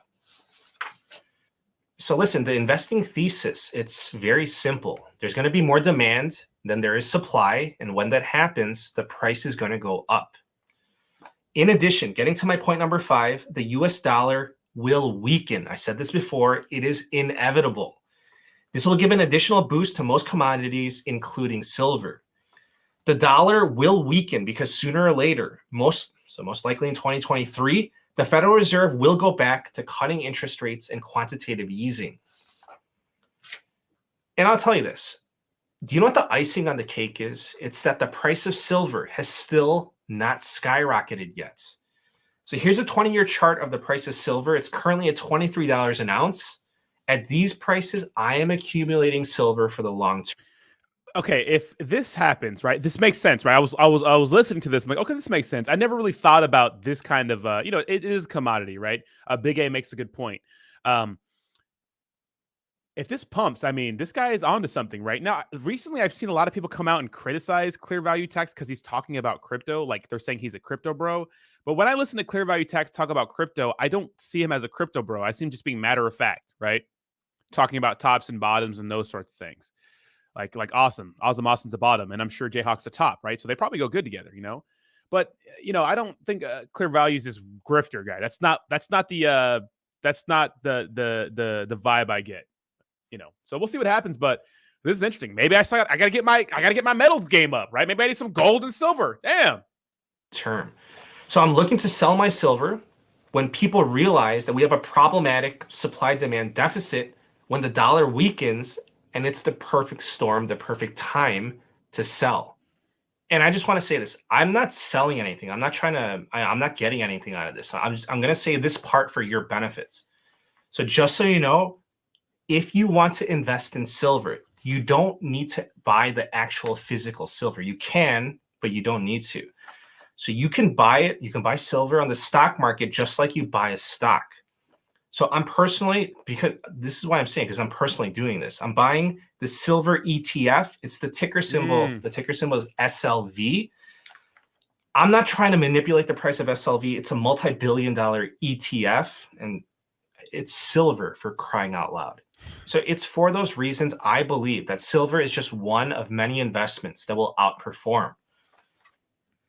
So listen, the investing thesis, it's very simple. There's going to be more demand than there is supply, and when that happens, the price is going to go up. In addition, getting to my point number 5, the US dollar will weaken. I said this before, it is inevitable. This will give an additional boost to most commodities, including silver. The dollar will weaken because sooner or later, most likely in 2023, the Federal Reserve will go back to cutting interest rates and quantitative easing. And I'll tell you this. Do you know what the icing on the cake is? It's that the price of silver has still not skyrocketed yet. So here's a 20-year chart of the price of silver. It's currently at $23 an ounce. At these prices, I am accumulating silver for the long term. Okay, if this happens, right, this makes sense, right? I was listening to this. I'm like, okay, this makes sense. I never really thought about this kind of, it is commodity, right? Big A makes a good point. If this pumps, I mean, this guy is onto something right now. Recently, I've seen a lot of people come out and criticize Clear Value Tax because he's talking about crypto. Like they're saying he's a crypto bro. But when I listen to Clear Value Tax talk about crypto, I don't see him as a crypto bro. I see him just being matter of fact, right? Talking about tops and bottoms and those sorts of things. Like Austin's the bottom, and I'm sure Jayhawk's the top, right? So they probably go good together, you know. But I don't think Clear Value is this grifter guy. That's not the vibe I get, So we'll see what happens, but this is interesting. Maybe I gotta get my metal game up, right? Maybe I need some gold and silver. Damn. Term. So I'm looking to sell my silver when people realize that we have a problematic supply-demand deficit when the dollar weakens, and it's the perfect storm, the perfect time to sell. And I just want to say this. I'm not selling anything. I'm not getting anything out of this. I'm going to say this part for your benefits. So just so you know, if you want to invest in silver, you don't need to buy the actual physical silver. You can, but you don't need to. So you can buy it. You can buy silver on the stock market just like you buy a stock. So I'm personally, because this is why I'm saying, because I'm personally doing this. I'm buying the silver ETF. It's the ticker symbol. The ticker symbol is SLV. I'm not trying to manipulate the price of SLV. It's a multi-billion-dollar ETF, and it's silver, for crying out loud. So it's for those reasons I believe that silver is just one of many investments that will outperform.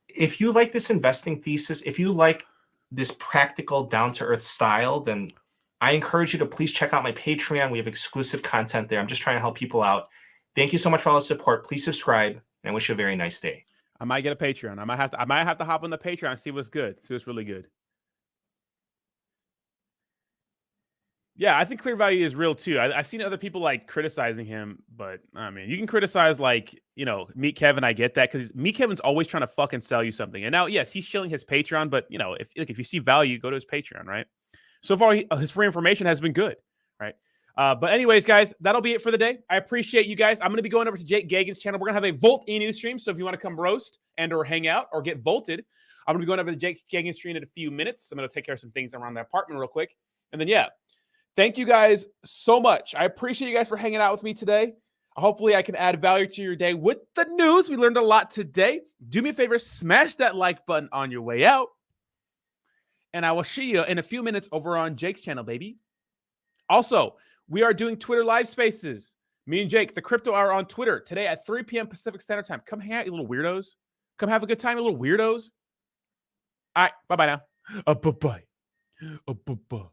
If you like this investing thesis, if you like this practical, down-to-earth style, then I encourage you to please check out my Patreon. We have exclusive content there. I'm just trying to help people out. Thank you so much for all the support. Please subscribe, and I wish you a very nice day. I might get a Patreon. I might have to hop on the Patreon and see what's good. See what's really good. Yeah, I think Clear Value is real too. I've seen other people like criticizing him, but I mean, you can criticize Meet Kevin. I get that because Meet Kevin's always trying to fucking sell you something. And now, yes, he's shilling his Patreon, but if you see value, go to his Patreon, right? So far, his free information has been good, right? But anyways, guys, that'll be it for the day. I appreciate you guys. I'm going to be going over to Jake Gagan's channel. We're going to have a Volt e-news stream. So if you want to come roast and or hang out or get volted, I'm going to be going over to Jake Gagan's stream in a few minutes. I'm going to take care of some things around the apartment real quick. And then, yeah, thank you guys so much. I appreciate you guys for hanging out with me today. Hopefully, I can add value to your day with the news. We learned a lot today. Do me a favor, smash that like button on your way out. And I will see you in a few minutes over on Jake's channel, baby. Also, we are doing Twitter live spaces. Me and Jake, the Crypto Hour on Twitter today at 3 p.m. Pacific Standard Time. Come hang out, you little weirdos. Come have a good time, you little weirdos. All right, bye-bye now. Bye-bye. Bye-bye.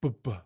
Bye-bye.